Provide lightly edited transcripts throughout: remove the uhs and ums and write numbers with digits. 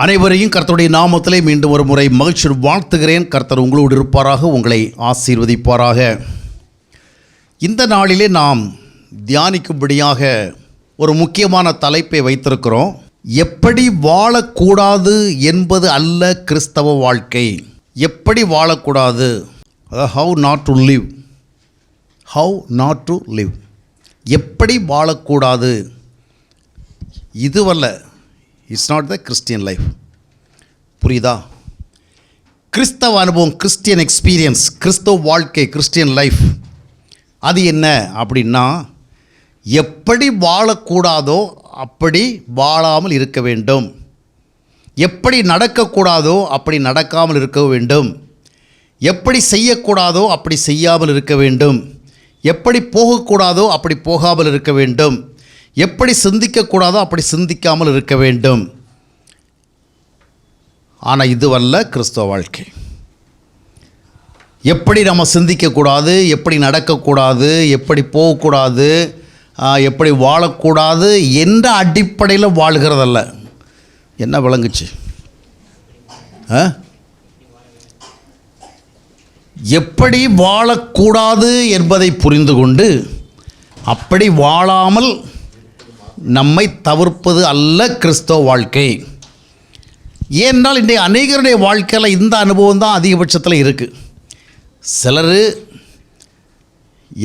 அனைவரையும் கர்த்தருடைய நாமத்திலே மீண்டும் ஒரு முறை மகிழ்ச்சி வாழ்த்துகிறேன். கர்த்தர் உங்களோடு இருப்பாராக, உங்களை ஆசீர்வதிப்பாராக. இந்த நாளிலே நாம் தியானிக்கும்படியாக ஒரு முக்கியமான தலைப்பை வைத்திருக்கிறோம். எப்படி வாழக்கூடாது என்பது அல்ல கிறிஸ்தவ வாழ்க்கை. எப்படி வாழக்கூடாது, அதாவது ஹவு நாட் டு லிவ், எப்படி வாழக்கூடாது, இதுவல்ல. It's not the Christian life. புரியுதா? கிறிஸ்தவ அனுபவம், கிறிஸ்டியன் எக்ஸ்பீரியன்ஸ், கிறிஸ்தவ வாழ்க்கை, கிறிஸ்டியன் லைஃப், அது என்ன அப்படின்னா, எப்படி வாழக்கூடாதோ அப்படி வாழாமல் இருக்க வேண்டும், எப்படி நடக்கக்கூடாதோ அப்படி நடக்காமல் இருக்க வேண்டும், எப்படி செய்யக்கூடாதோ அப்படி செய்யாமல் இருக்க வேண்டும், எப்படி போகக்கூடாதோ அப்படி போகாமல் இருக்க வேண்டும், எப்படி சிந்திக்கக்கூடாதோ அப்படி சிந்திக்காமல் இருக்க வேண்டும். ஆனால் இதுவல்ல கிறிஸ்தவ வாழ்க்கை. எப்படி நம்ம சிந்திக்கக்கூடாது, எப்படி நடக்கக்கூடாது, எப்படி போகக்கூடாது, எப்படி வாழக்கூடாது என்ற அடிப்படையில் வாழ்கிறதல்ல. என்ன விளங்குச்சு? எப்படி வாழக்கூடாது என்பதை புரிந்து கொண்டு அப்படி வாழாமல் நம்மை தவிர்ப்பது அல்ல கிறிஸ்தவ வாழ்க்கை. ஏனென்றால் இன்றைய அநேகருடைய வாழ்க்கையில் இந்த அனுபவம் தான் அதிகபட்சத்தில் இருக்குது. சிலர்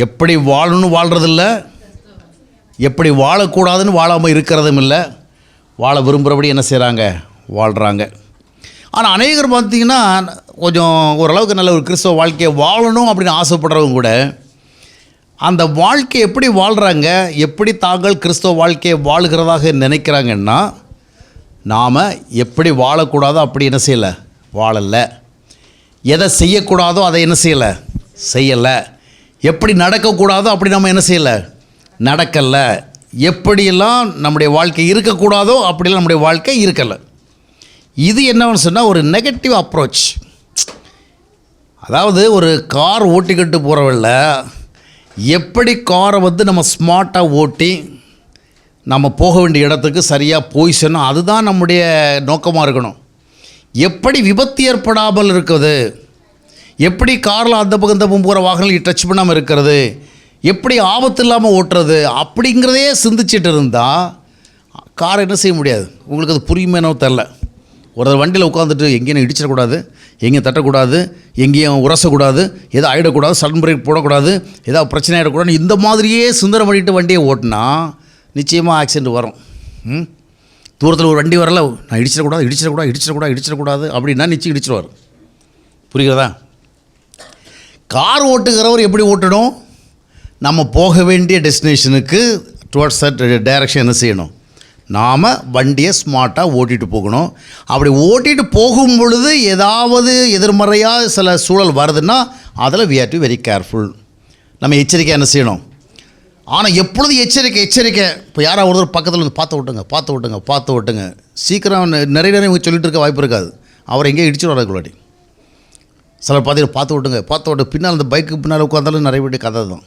எப்படி வாழணும்னு வாழ்கிறதில்ல, எப்படி வாழக்கூடாதுன்னு வாழாமல் இருக்கிறதும் இல்லை. வாழ விரும்புகிறபடி என்ன செய்கிறாங்க, வாழ்கிறாங்க. ஆனால் அநேகர் பார்த்திங்கன்னா கொஞ்சம் ஓரளவுக்கு நல்ல ஒரு கிறிஸ்தவ வாழ்க்கையை வாழணும் அப்படின்னு ஆசைப்படுறவங்க கூட அந்த வாழ்க்கை எப்படி வாழ்கிறாங்க, எப்படி தாங்கள் கிறிஸ்தவ வாழ்க்கையை வாழ்கிறதாக நினைக்கிறாங்கன்னா, நாம் எப்படி வாழக்கூடாதோ அப்படி என்ன செய்யலை, வாழலை. எதை செய்யக்கூடாதோ அதை என்ன செய்யலை, செய்யலை. எப்படி நடக்கக்கூடாதோ அப்படி நம்ம என்ன செய்யலை, நடக்கலை. எப்படியெல்லாம் நம்முடைய வாழ்க்கை இருக்கக்கூடாதோ அப்படிலாம் நம்முடைய வாழ்க்கை இருக்கலை. இது என்னன்னு சொன்னால் ஒரு நெகட்டிவ் அப்ரோச். அதாவது ஒரு கார் ஓட்டிக்கிட்டு போகிறவள்ள எப்படி காரை நம்ம ஸ்மார்ட்டாக ஓட்டி நம்ம போக வேண்டிய இடத்துக்கு சரியாக போய் சொன்னால் அதுதான் நம்முடைய நோக்கமாக இருக்கணும். எப்படி விபத்து ஏற்படாமல் இருக்குது, எப்படி காரில் அந்த பக்கம் இந்த போகிற வாகனங்கள் டச் பண்ணாமல் இருக்கிறது, எப்படி ஆபத்து இல்லாமல் ஓட்டுறது, அப்படிங்கிறதே சிந்திச்சிட்டு இருந்தால் காரை என்ன செய்ய முடியாது. உங்களுக்கு அது புரியுமேனோ தெரில. ஒரு வண்டியில் உட்காந்துட்டு எங்கேயும் இடிச்சிடக்கூடாது, எங்கேயும் தட்டக்கூடாது, எங்கேயும் உரசக்கூடாது, எதோ ஆகிடக்கூடாது, சடன் பிரேக் போடக்கூடாது, ஏதாவது பிரச்சனை ஆகிடக்கூடாது, இந்த மாதிரியே சுந்தரம் பண்ணிட்டு வண்டியை ஓட்டினா நிச்சயமாக ஆக்சிடெண்ட் வரும். தூரத்தில் ஒரு வண்டி வரல, நான் இடிச்சிடக்கூடாது அப்படின்னா நிச்சயம் இடிச்சிடுவார். புரிகிறதா? கார் ஓட்டுகிறவர் எப்படி ஓட்டணும், நம்ம போக வேண்டிய டெஸ்டினேஷனுக்கு டுவர்ட்ஸ் தட் டைரக்ஷன் என்ன செய்யணும், நாம் வண்டியை ஸ்மார்ட்டாக ஓட்டிகிட்டு போகணும். அப்படி ஓட்டிகிட்டு போகும் பொழுது ஏதாவது எதிர்மறையாக சில சூழல் வருதுன்னா அதில் we are to very careful. நம்ம எச்சரிக்கை என்ன செய்யணும். ஆனால் எப்பொழுது எச்சரிக்கை. இப்போ யாராவது ஒருத்தர் பக்கத்தில் வந்து பார்த்து ஓட்டுங்க. சீக்கிரம் நிறைய சொல்லிட்டு இருக்க வாய்ப்பு இருக்காது. அவர் எங்கேயும் இடிச்சு வரக்குள்ளாடி. சிலர் பார்த்தீங்கன்னா பார்த்து ஓட்டுங்க. பின்னால் அந்த பைக்கு பின்னால் உட்காந்தாலும் நிறைய பேருடைய கதை தான்.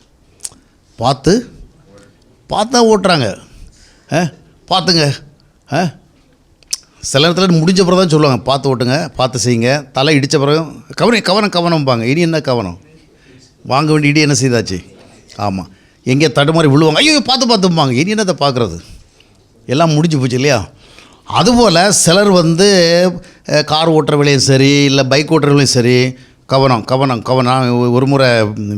பார்த்தா ஓட்டுறாங்க. பார்த்துங்க. சில நேரத்தில் முடிஞ்ச பிறகு தான் சொல்லுவாங்க, பார்த்து ஓட்டுங்க, பார்த்து செய்யுங்க. தலை இடித்த பிறகு கவனம்பாங்க. இனி என்ன கவனம், வாங்க வேண்டிய இடி என்ன செய்தாச்சு. ஆமாம், எங்கேயா தடுமாறி விழுவாங்க, ஐயோ பார்த்துப்பாங்க. இனி என்னத்தை பார்க்குறது, எல்லாம் முடிஞ்சு போச்சு இல்லையா? அதுபோல் சிலர் கார் ஓட்டுற வேலையும் சரி, இல்லை பைக் ஓட்டுற வேலையும் சரி, கவனம். ஒரு முறை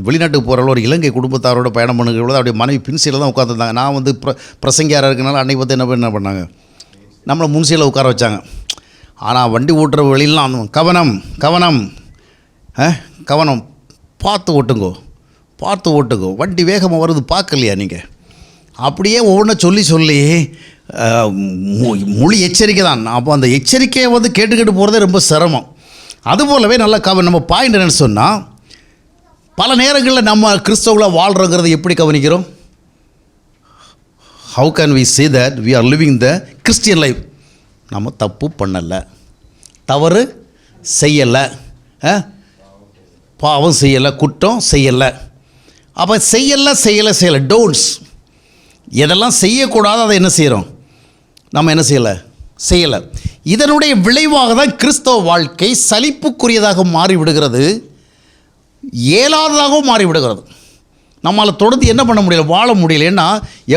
வெளிநாட்டுக்கு போகிறவங்கள ஒரு இலங்கை குடும்பத்தாரோட பயணம் பண்ணுறவங்கள அப்படியே மனைவி பின்சையில் தான் உட்காந்துருந்தாங்க. நான் பிரசங்கியாராக இருக்கனால அன்றைக்கி என்ன பண்ணாங்க, நம்மளை முன்சையில் உட்கார வச்சாங்க. ஆனால் வண்டி ஓட்டுற வழியெல்லாம் கவனம், பார்த்து ஓட்டுங்கோ. வண்டி வேகமாக வருது பார்க்கலையா நீங்கள்? அப்படியே ஒவ்வொன்றும் சொல்லி மொழி எச்சரிக்கை தான். அப்போ அந்த எச்சரிக்கையை கேட்டுக்கிட்டு போகிறதே ரொம்ப சிரமம். அதுபோலவே நல்லா நம்ம பாயிண்ட் என்னென்னு சொன்னால், பல நேரங்களில் நம்ம கிறிஸ்தவர்களாக வாழ்கிறோங்கிறத எப்படி கவனிக்கிறோம்? How can we say that we are living the Christian life? நம்ம தப்பு பண்ணலை, தவறு செய்யலை, பாவம் செய்யலை, குற்றம் செய்யலை. அப்போ செய்யலை டோன்ட்ஸ். எதெல்லாம் செய்யக்கூடாது அதை என்ன செய்கிறோம், நம்ம என்ன செய்யலை. இதனுடைய விளைவாக தான் கிறிஸ்தவ வாழ்க்கை சலிப்புக்குரியதாக மாறிவிடுகிறது, இயலாததாகவும் மாறிவிடுகிறது. நம்மளால் தொடர்ந்து என்ன பண்ண முடியல, வாழ முடியல. ஏன்னா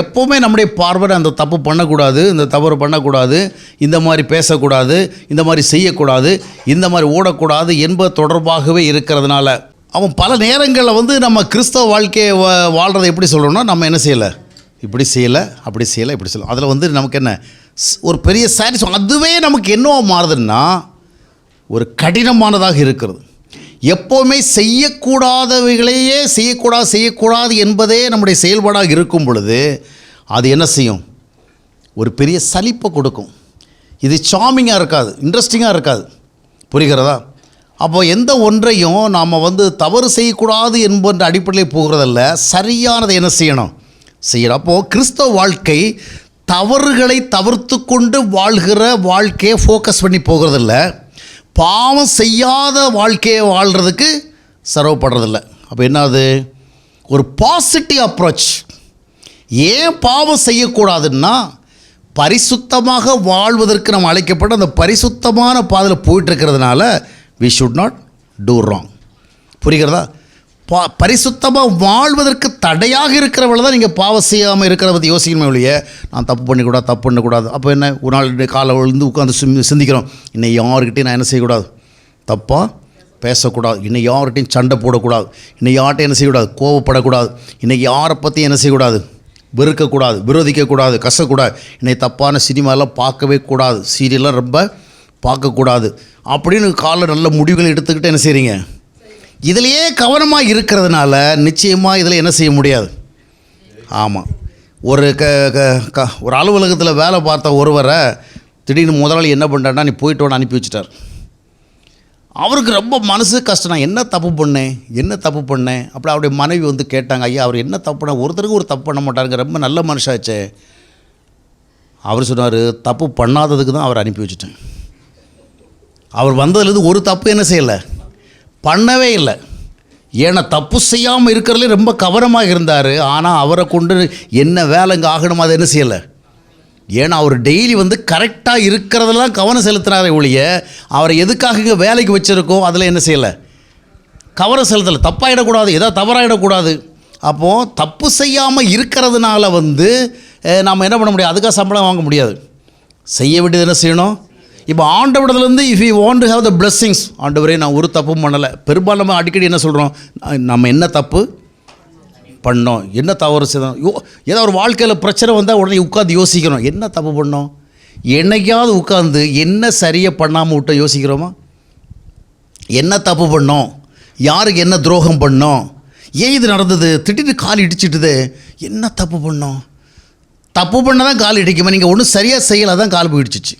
எப்போவுமே நம்முடைய பார்வை அந்த தப்பு பண்ணக்கூடாது, இந்த தவறு பண்ணக்கூடாது, இந்த மாதிரி பேசக்கூடாது, இந்த மாதிரி செய்யக்கூடாது, இந்த மாதிரி ஓடக்கூடாது என்பது தொடர்பாகவே இருக்கிறதுனால அவன் பல நேரங்களில் நம்ம கிறிஸ்தவ வாழ்க்கையை வாழ்கிறத எப்படி சொல்கிறோன்னா, நம்ம என்ன செய்யலை, இப்படி செய்யலை, அப்படி செய்யலை, இப்படி செய்யலை. அதில் நமக்கு என்ன ஒரு பெரிய சாட்டிஸ்ஃபேக்ஷன். அதுவே நமக்கு என்னவோ மாறுதுன்னா ஒரு கடினமானதாக இருக்கிறது. எப்போவுமே செய்யக்கூடாதவைகளையே செய்யக்கூடாது என்பதே நம்முடைய செயல்பாடாக இருக்கும் பொழுது அது என்ன செய்யும், ஒரு பெரிய சலிப்பை கொடுக்கும். இது சாமிங்காக இருக்காது, இன்ட்ரெஸ்டிங்காக இருக்காது. புரிகிறதா? அப்போது எந்த ஒன்றையும் நாம் தவறு செய்யக்கூடாது என்பன்ற அடிப்படையில் போகிறதல்ல, சரியானதை என்ன செய்யணும். அப்போது கிறிஸ்தவ வாழ்க்கை தவறுகளை தவிர்த்து கொண்டு வாழ்கிற வாழ்க்கையை ஃபோக்கஸ் பண்ணி போகிறதில்ல, பாவம் செய்யாத வாழ்க்கையை வாழ்கிறதுக்கு செலவுப்படுறதில்ல. அப்போ என்னது, ஒரு பாசிட்டிவ் அப்ரோச். ஏன் பாவம் செய்யக்கூடாதுன்னா, பரிசுத்தமாக வாழ்வதற்கு நம்ம அழைக்கப்பட்ட அந்த பரிசுத்தமான பாதையில் போயிட்டுருக்கிறதுனால we should not do wrong. புரிகிறதா? பரிசுத்தமாக வாழ்வதற்கு தடையாக இருக்கிறவளை தான் நீங்கள் பாவம் செய்யாமல் இருக்கிறத பற்றி யோசிக்கணுமே ஒழிய, நான் தப்பு பண்ணக்கூடாது. அப்போ என்ன, ஒரு நாள் காலை விழுந்து உட்காந்து சிந்திக்கிறோம், இன்னை யாருக்கிட்டையும் நான் என்ன செய்யக்கூடாது, தப்பாக பேசக்கூடாது, இன்னை யார்கிட்டையும் சண்டை போடக்கூடாது, இன்னை யார்கிட்டையும் என்ன செய்யக்கூடாது, கோவப்படக்கூடாது, இன்றைக்கி யாரை பற்றி என்ன செய்யக்கூடாது, வெறுக்கக்கூடாது, விரோதிக்கக்கூடாது, கசக்கூடாது, இன்னைக்கு தப்பான சினிமாலாம் பார்க்கவே கூடாது, சீரியல்லாம் ரொம்ப பார்க்கக்கூடாது அப்படின்னு காலைல நல்ல முடிவுகள் எடுத்துக்கிட்டு என்ன செய்கிறீங்க. இதிலையே கவனமாக இருக்கிறதுனால நிச்சயமாக இதில் என்ன செய்ய முடியாது. ஆமாம், ஒரு ஒரு அலுவலகத்தில் வேலை பார்த்த ஒருவரை திடீர்னு முதலாளி என்ன பண்ணுறாருன்னா, நீ போயிட்டோன்னு அனுப்பி வச்சுட்டார். அவருக்கு ரொம்ப மனசு கஷ்டம், நான் என்ன தப்பு பண்ணேன். அப்படி அவருடைய மனைவி கேட்டாங்க, ஐயா அவர் என்ன தப்பு பண்ண, ஒருத்தருக்கு ஒரு தப்பு பண்ண மாட்டாருங்க, ரொம்ப நல்ல மனுஷாச்சே. அவர் சொன்னார், தப்பு பண்ணாததுக்கு தான் அவர் அனுப்பி வச்சுட்டேன். அவர் வந்ததுலேருந்து ஒரு தப்பு என்ன செய்யலை, பண்ணவே இல்லை. ஏன்னா தப்பு செய்யாமல் இருக்கிறதுலே ரொம்ப கவனமாக இருந்தார். ஆனால் அவரை கொண்டு என்ன வேலை இங்கே ஆகணுமோ அதை என்ன செய்யலை. ஏன்னா அவர் டெய்லி கரெக்டாக இருக்கிறதெல்லாம் கவனம் செலுத்துகிறாரே ஒழிய, அவரை எதுக்காக இங்கே வேலைக்கு வச்சுருக்கோம் அதில் என்ன செய்யலை, கவனம் செலுத்தலை. தப்பாகிடக்கூடாது, ஏதாவது தவறாகிடக்கூடாது. அப்போது தப்பு செய்யாமல் இருக்கிறதுனால நாம் என்ன பண்ண முடியாது, அதுக்காக சம்பளம் வாங்க முடியாது. செய்ய வேண்டியது என்ன செய்யணும். இப்போ ஆண்டவரிடத்துலேருந்து if you want to have the blessings, ஆண்டவரே நான் ஒரு தப்பும் பண்ணலை. பெரும்பாலும் நம்ம அடிக்கடி என்ன சொல்கிறோம், நம்ம என்ன தப்பு பண்ணோம், என்ன தவறு செய்தோம். ஏதோ ஒரு வாழ்க்கையில் பிரச்சனை வந்தால் உடனே உட்காந்து யோசிக்கிறோம், என்ன தப்பு பண்ணோம். என்னைக்காவது உட்காந்து என்ன சரியாக பண்ணாமல் விட்ட யோசிக்கிறோமா, என்ன தப்பு பண்ணோம், யாருக்கு என்ன துரோகம் பண்ணோம், ஏன் இது நடந்தது, திடீர்னு கால் இடிச்சிட்டுது, என்ன தப்பு பண்ணோம். தப்பு பண்ண தான் கால் இடிக்குமா, நீங்கள் ஒன்றும் சரியாக செய்யலை, தான் கால் போயிடுச்சிச்சு.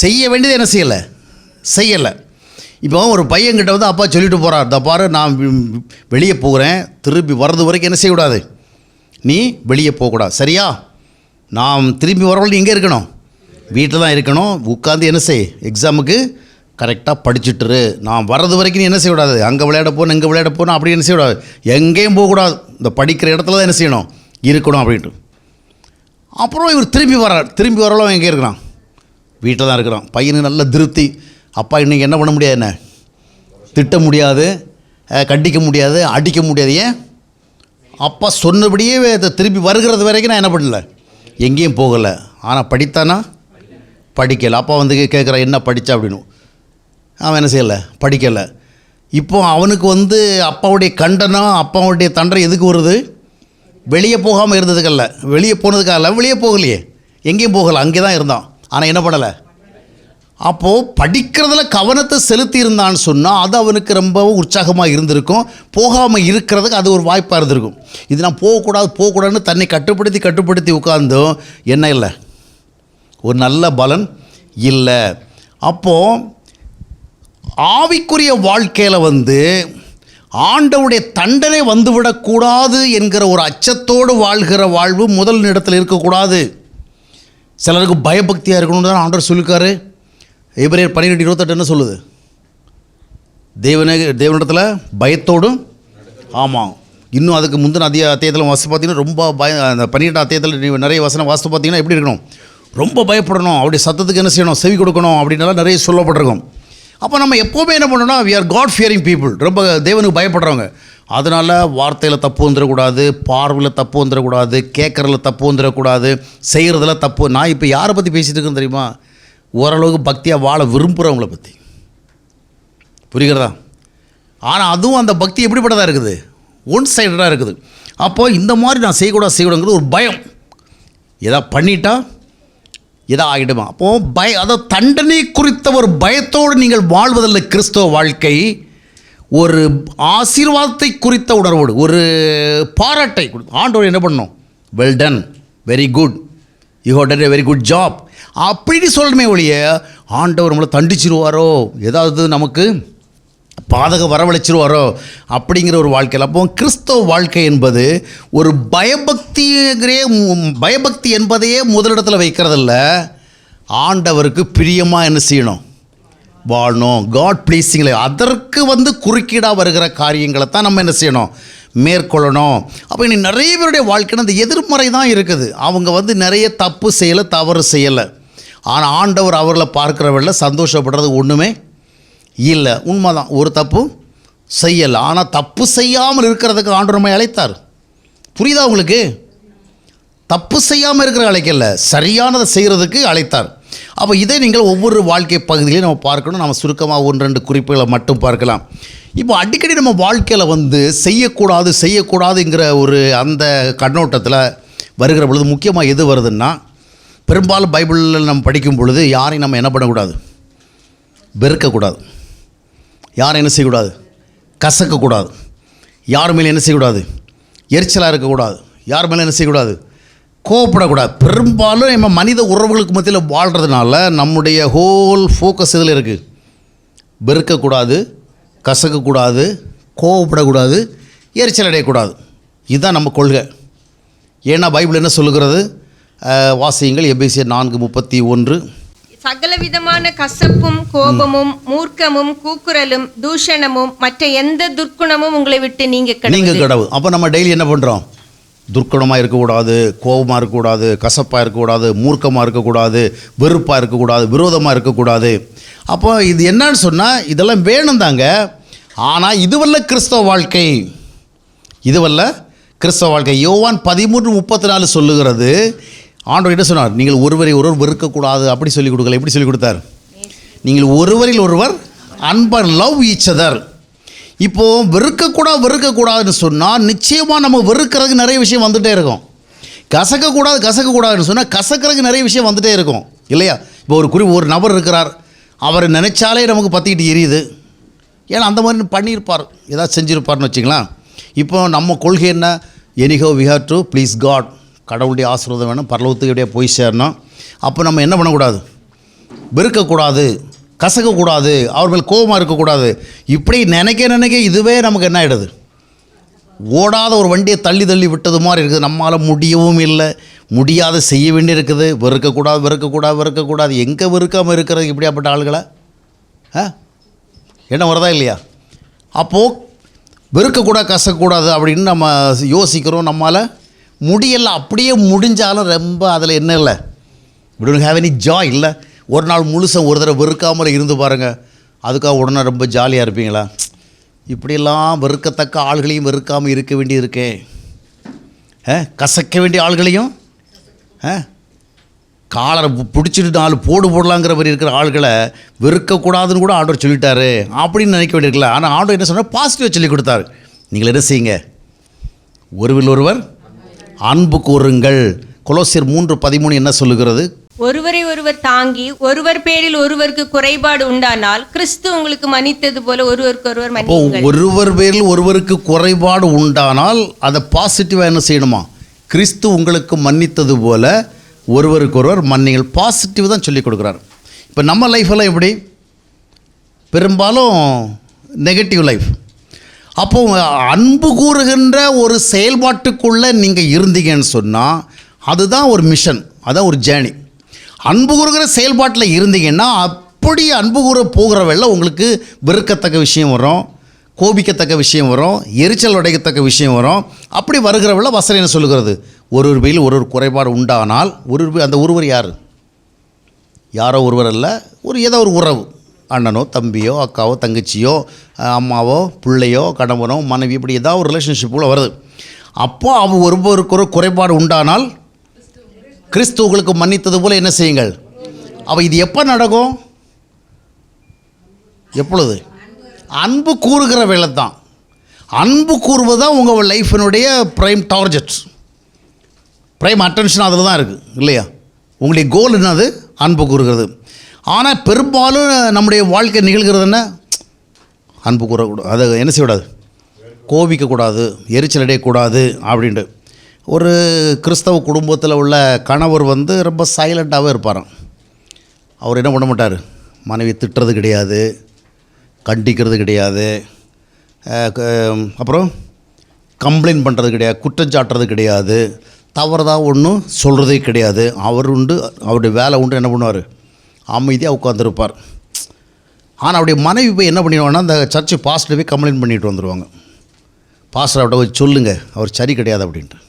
செய்ய வேண்டியது என்ன செய்யலை. இப்போ ஒரு பையன்கிட்ட அப்பா சொல்லிட்டு போகிறார், இந்த பாரு நான் வெளியே போகிறேன், திரும்பி வர்றது வரைக்கும் என்ன செய்யக்கூடாது, நீ வெளியே போகக்கூடாது, சரியா. நான் திரும்பி வரவழைக்கு எங்கே இருக்கணும், வீட்டில் தான் இருக்கணும். உட்காந்து என்ன செய், எக்ஸாமுக்கு கரெக்டாக படிச்சுட்டுரு. நான் வர்றது வரைக்கும் நீ என்ன செய்யக்கூடாது, அங்கே விளையாட போகணும், இங்கே விளையாட போகணும், அப்படி என்ன செய்யக்கூடாது, எங்கேயும் போகக்கூடாது, இந்த படிக்கிற இடத்துல தான் என்ன செய்யணும், இருக்கணும் அப்படின்ட்டு. அப்புறம் இவர் திரும்பி வரலாம் எங்கே இருக்கிறான், வீட்டில் தான் இருக்கிறான். பையனுக்கு நல்ல திருப்தி, அப்பா இன்றைக்கி என்ன பண்ண முடியாது, என்ன திட்ட முடியாது, கண்டிக்க முடியாது, அடிக்க முடியாது. ஏன், அப்பா சொன்னபடியே திரும்பி வருகிறது வரைக்கும் நான் என்ன பண்ணல, எங்கேயும் போகலை. ஆனால் படித்தானா, படிக்கலை. அப்பா கேட்குறான், என்ன படித்தா அப்படின்னு. அவன் என்ன செய்யலை, படிக்கலை. இப்போ அவனுக்கு அப்பாவுடைய கண்டனம், அப்பாவுடைய தண்டனை எதுக்கு வருது, வெளியே போகாமல் இருந்ததுக்கல்ல, வெளியே போனதுக்காக வெளியே போகலையே, எங்கேயும் போகலை, அங்கே தான் இருந்தான். ஆனால் என்ன பண்ணலை, அப்போது படிக்கிறதுல கவனத்தை செலுத்தி இருந்தான்னு சொன்னால் அது அவனுக்கு ரொம்ப உற்சாகமாக இருந்திருக்கும். போகாமல் இருக்கிறதுக்கு அது ஒரு வாய்ப்பாக இருந்திருக்கும். இது நான் போகக்கூடாதுன்னு தன்னை கட்டுப்படுத்தி உட்கார்ந்தும் என்ன இல்லை, ஒரு நல்ல பலன் இல்லை. அப்போது ஆவிக்குரிய வாழ்க்கையில் ஆண்டவுடைய தண்டனை வந்துவிடக்கூடாது என்கிற ஒரு அச்சத்தோடு வாழ்கிற வாழ்வு முதல் இடத்தில் இருக்கக்கூடாது. சிலருக்கு பயபக்தியாக இருக்கணும்னு தான் ஆண்டவர் சொல்லியிருக்காரு. எபிரேயர் 12:28 என்ன சொல்லுது, தேவனிடத்தில் பயத்தோடும் ஆமாம். இன்னும் அதுக்கு முந்தின அத்தியாயத்தில் வாசி பார்த்தீங்கன்னா ரொம்ப அந்த 12 அத்தியாயத்தில் நிறைய வசனம் வாசித்து பார்த்தீங்கன்னா எப்படி இருக்கணும், ரொம்ப பயப்படணும், அப்படி சத்தத்துக்கு என்ன செய்யணும், செவி கொடுக்கணும் அப்படின்னாலாம் நிறைய சொல்லப்பட்டிருக்கும். அப்போ நம்ம எப்போவுமே என்ன பண்ணணும்னா, we are God fearing people, ரொம்ப தேவனுக்கு பயப்படுறவங்க. அதனால் வார்த்தையில் தப்பு வந்துடக்கூடாது, பார்வையில் தப்பு வந்துடக்கூடாது, கேட்குறதுல தப்பு வந்துடக்கூடாது, செய்கிறதுல தப்பு. நான் இப்போ யாரை பற்றி பேசிகிட்டு இருக்கேன்னு தெரியுமா? ஓரளவுக்கு பக்தியாக வாழ விரும்புகிறவங்கள பற்றி. புரிகிறதா? ஆனால் அதுவும் அந்த பக்தி எப்படிப்பட்டதாக இருக்குது, ஒன் சைடடாக இருக்குது. அப்போது இந்த மாதிரி நான் செய்யக்கூடாதுங்கிறது ஒரு பயம். எதாவது பண்ணிட்டா எதா ஆகிடுமா. அப்போது அதாவது தண்டனை குறித்த ஒரு பயத்தோடு நீங்கள் வாழ்வதில்லை. கிறிஸ்தவ வாழ்க்கை ஒரு ஆசீர்வாதத்தை குறித்த உணர்வோடு, ஒரு பாராட்டை ஆண்டவர் என்ன பண்ணணும், well done, very good, you have done a very good job அப்படின்னு சொல்லணுமே ஒழிய ஆண்டவர் நம்மளை தண்டிச்சிருவாரோ, ஏதாவது நமக்கு பாதக வரவழைச்சிருவாரோ அப்படிங்கிற ஒரு வாழ்க்கையில். அப்போ கிறிஸ்தவ வாழ்க்கை என்பது ஒரு பயபக்தி என்பதையே முதலிடத்தில் வைக்கிறதில்ல, ஆண்டவருக்கு பிரியமாக என்ன செய்யணும், வாழணும், காட் ப்ளீஸிங். அதற்கு குறுக்கீடாக வருகிற காரியங்களை தான் நம்ம என்ன செய்யணும், மேற்கொள்ளணும். அப்போ இன்னைக்கு நிறைய பேருடைய வாழ்க்கையில் அந்த எதிர்மறை தான் இருக்குது. அவங்க நிறைய தப்பு செய்யலை, தவறு செய்யலை. ஆனால் ஆண்டவர் அவர்களை பார்க்குறவர்கள சந்தோஷப்படுறது ஒன்றுமே இல்லை. உண்மைதான், ஒரு தப்பு செய்யலை. ஆனால் தப்பு செய்யாமல் இருக்கிறதுக்கு ஆண்டவர் நம்மை அழைத்தார். புரியுதா உங்களுக்கு? தப்பு செய்யாமல் இருக்கிற அழைக்கல, சரியானதை செய்கிறதுக்கு அழைத்தார். அப்போ இதை நீங்கள் ஒவ்வொரு வாழ்க்கை பகுதியிலையும் நம்ம பார்க்கணும். நம்ம சுருக்கமாக 1-2 குறிப்புகளை மட்டும் பார்க்கலாம். இப்போ அடிக்கடி நம்ம வாழ்க்கையில் செய்யக்கூடாதுங்கிற ஒரு அந்த கண்ணோட்டத்தில் வருகிற பொழுது முக்கியமாக எது வருதுன்னா, பெரும்பாலும் பைபிளில் நம்ம படிக்கும் பொழுது யாரையும் நம்ம என்ன பண்ணக்கூடாது, வெறுக்கக்கூடாது, யாரும் என்ன செய்யக்கூடாது, கசக்கக்கூடாது, யார் மேலே என்ன செய்யக்கூடாது, எரிச்சலாக இருக்கக்கூடாது, யார் மேலே என்ன செய்யக்கூடாது, கோவப்படக்கூடாது. பெரும்பாலும் நம்ம மனித உறவுகளுக்கு மத்தியில் வாழ்கிறதுனால நம்முடைய ஹோல் ஃபோக்கஸ் இதில் இருக்குது. வெறுக்கக்கூடாது, கசக்கக்கூடாது, கோவப்படக்கூடாது, எரிச்சல் அடையக்கூடாது. இதுதான் நம்ம கொள்கை. ஏன்னா பைபிள் என்ன சொல்லுகிறது, வாசியுங்கள், எபேசியர் 4:31. சகலவிதமான கசப்பும் கோபமும் மூர்க்கமும் கூக்குரலும் தூஷணமும் மற்ற எந்த துர்க்குணமும் உங்களை விட்டு நீங்க கடவுள். அப்போ நம்ம டெய்லி என்ன பண்ணுறோம், துர்க்குணமாக இருக்கக்கூடாது, கோபமாக இருக்கக்கூடாது, கசப்பாக இருக்கக்கூடாது, மூர்க்கமாக இருக்கக்கூடாது, வெறுப்பாக இருக்கக்கூடாது, விரோதமாக இருக்கக்கூடாது. அப்போ இது என்னன்னு சொன்னால் இதெல்லாம் வேணும் தாங்க. ஆனால் இதுவல்ல கிறிஸ்தவ வாழ்க்கை, இதுவல்ல கிறிஸ்தவ வாழ்க்கை. யோவான் 13:34 சொல்லுகிறது, ஆண்டவர் என்ன சொன்னார், நீங்கள் ஒருவரை ஒருவர் வெறுக்கக்கூடாது அப்படி சொல்லிக் கொடுக்கல. எப்படி சொல்லிக் கொடுத்தார், நீங்கள் ஒருவரில் ஒருவர் அன்பர், லவ் ஈச் அதர். இப்போது வெறுக்கக்கூடாதுன்னு சொன்னால் நிச்சயமாக நம்ம வெறுக்கிறதுக்கு நிறைய விஷயம் வந்துகிட்டே இருக்கும். கசக்கக்கூடாதுன்னு சொன்னால் கசக்கிறதுக்கு நிறைய விஷயம் வந்துகிட்டே இருக்கும் இல்லையா? இப்போ ஒரு நபர் இருக்கிறார், அவர் நினச்சாலே நமக்கு பற்றிக்கிட்டு எரியுது. ஏன்னா அந்த மாதிரி பண்ணியிருப்பார், ஏதாவது செஞ்சுருப்பார்னு வச்சுக்கலாம். இப்போ நம்ம கொள்கை என்ன, anyhow we have to please God, கடவுளுடைய ஆசீர்வாதம் வேணும், பரலோகத்துடைய போய் சேரணும். அப்போ நம்ம என்ன பண்ணக்கூடாது, வெறுக்கக்கூடாது, கசக்கக்கூடாது, அவர் மேல் கோபமாக இருக்கக்கூடாது. இப்படி நினைக்க இதுவே நமக்கு என்ன ஆகிடுது, ஓடாத ஒரு வண்டியை தள்ளி விட்டது மாதிரி இருக்குது. நம்மளால் முடியவும் இல்லை, முடியாத செய்ய வேண்டி இருக்குது. வெறுக்கக்கூடாது. எங்கே வெறுக்காமல் இருக்கிறது இப்படியாப்பட்ட ஆளுகளை என்ன வருதா இல்லையா? அப்போது வெறுக்கக்கூடாது, கசக்கக்கூடாது அப்படின்னு நம்ம யோசிக்கிறோம். நம்மளால் முடியலை. அப்படியே முடிஞ்சாலும் ரொம்ப அதில் என்ன இல்லை, we don't have any joy இல்லை. ஒரு நாள் முழுசாக ஒரு தடவை வெறுக்காமல் இருந்து பாருங்கள், அதுக்காக உடனே ரொம்ப ஜாலியாக இருப்பீங்களா? இப்படியெல்லாம் வெறுக்கத்தக்க ஆள்களையும் வெறுக்காமல் இருக்க வேண்டி இருக்கே, கசக்க வேண்டிய ஆள்களையும் காலரை பிடிச்சிட்டு 4 போடலாங்கிற மாதிரி இருக்கிற ஆள்களை வெறுக்கக்கூடாதுன்னு கூட ஆண்டவர் சொல்லிட்டாரு அப்படின்னு நினைக்க வேண்டியிருக்கல. ஆனால் ஆண்டவர் என்ன சொன்னால் பாசிட்டிவாக சொல்லி கொடுத்தாரு. நீங்கள் என்ன செய்யுங்க, ஒருவர் ஒருவர் அன்பு கூறுங்கள். கொலோசியர் 3:13 என்ன சொல்லுகிறது, ஒருவரை ஒருவர் தாங்கி ஒருவர் பேரில் ஒருவருக்கு குறைபாடு உண்டானால் கிறிஸ்து உங்களுக்கு மன்னித்தது போல ஒருவருக்கு ஒருவர் மன்னியுங்கள். ஒருவர் பேரில் ஒருவருக்கு குறைபாடு உண்டானால் அதை பாசிட்டிவாக என்ன செய்யணுமா, கிறிஸ்து உங்களுக்கு மன்னித்தது போல ஒருவருக்கு ஒருவர் மன்னிங்கள். பாசிட்டிவ் தான் சொல்லி கொடுக்குறாரு. இப்போ நம்ம லைஃபெல்லாம் எப்படி, பெரும்பாலும் நெகட்டிவ் லைஃப். அப்போது அன்பு கூறுகின்ற ஒரு செயல்பாட்டுக்குள்ளே நீங்கள் இருந்தீங்கன்னு சொன்னால் அதுதான் ஒரு மிஷன், அதான் ஒரு ஜேர்னி. அன்பு கூறுகிற செயல்பாட்டில் இருந்தீங்கன்னா அப்படி அன்பு கூற போகிற வேளை உங்களுக்கு வெறுக்கத்தக்க விஷயம் வரும், கோபிக்கத்தக்க விஷயம் வரும், எரிச்சல் அடையத்தக்க விஷயம் வரும். அப்படி வருகிறவள வசனம் என்ன சொல்லுகிறது? ஒரு பேரில் ஒரு குறைபாடு உண்டானால் அந்த ஒருவர் யார்? யாரோ ஒருவர் அல்ல, ஏதோ ஒரு உறவு, அண்ணனோ தம்பியோ அக்காவோ தங்கச்சியோ அம்மாவோ பிள்ளையோ கணவனோ மனைவி, இப்படி ஏதாவது ஒரு ரிலேஷன்ஷிப்புக்குள்ளே வருது. அப்போ ஒருவருக்கு ஒரு குறைபாடு உண்டானால் கிறிஸ்து உங்களுக்கு மன்னித்தது போல் என்ன செய்யுங்கள். அப்போ இது எப்போ நடக்கும்? எப்பொழுது? அன்பு கூறுகிற வேலை தான். அன்பு கூறுவது தான் உங்கள் லைஃபினுடைய ப்ரைம் டார்கெட், ப்ரைம் அட்டென்ஷன் அதில் தான் இருக்குது இல்லையா? உங்களுடைய கோல் என்னது? அன்பு கூறுகிறது. ஆனால் பெரும்பாலும் நம்முடைய வாழ்க்கை நிகழ்கிறது என்ன? அன்பு கூறக்கூடாது, அதை என்ன செய்யக்கூடாது, கோபிக்கக்கூடாது, எரிச்சல் அடையக்கூடாது அப்படின்ட்டு. ஒரு கிறிஸ்தவ குடும்பத்தில் உள்ள கணவர் ரொம்ப சைலண்ட்டாகவே இருப்பாராம். அவர் என்ன பண்ண மாட்டார்? மனைவி திட்டுறது கிடையாது, கண்டிக்கிறது கிடையாது, அப்புறம் கம்ப்ளைண்ட் பண்ணுறது கிடையாது, குற்றம் சாட்டுறது கிடையாது, தவறுதான் ஒன்றும் சொல்கிறதே கிடையாது. அவர் உண்டு, அவருடைய வேலை உண்டு, என்ன பண்ணுவார்? அமைதியாக உட்காந்துருப்பார். ஆனால் அவருடைய மனைவி போய் என்ன பண்ணிடுவாங்கன்னா, அந்த சர்ச்சு பாஸ்டர் போய் கம்ப்ளைண்ட் பண்ணிட்டு வந்துடுவாங்க. பாஸ்டர் அவர்கிட்ட போய் சொல்லுங்கள், அவர் சரி கிடையாது அப்படின்ட்டு.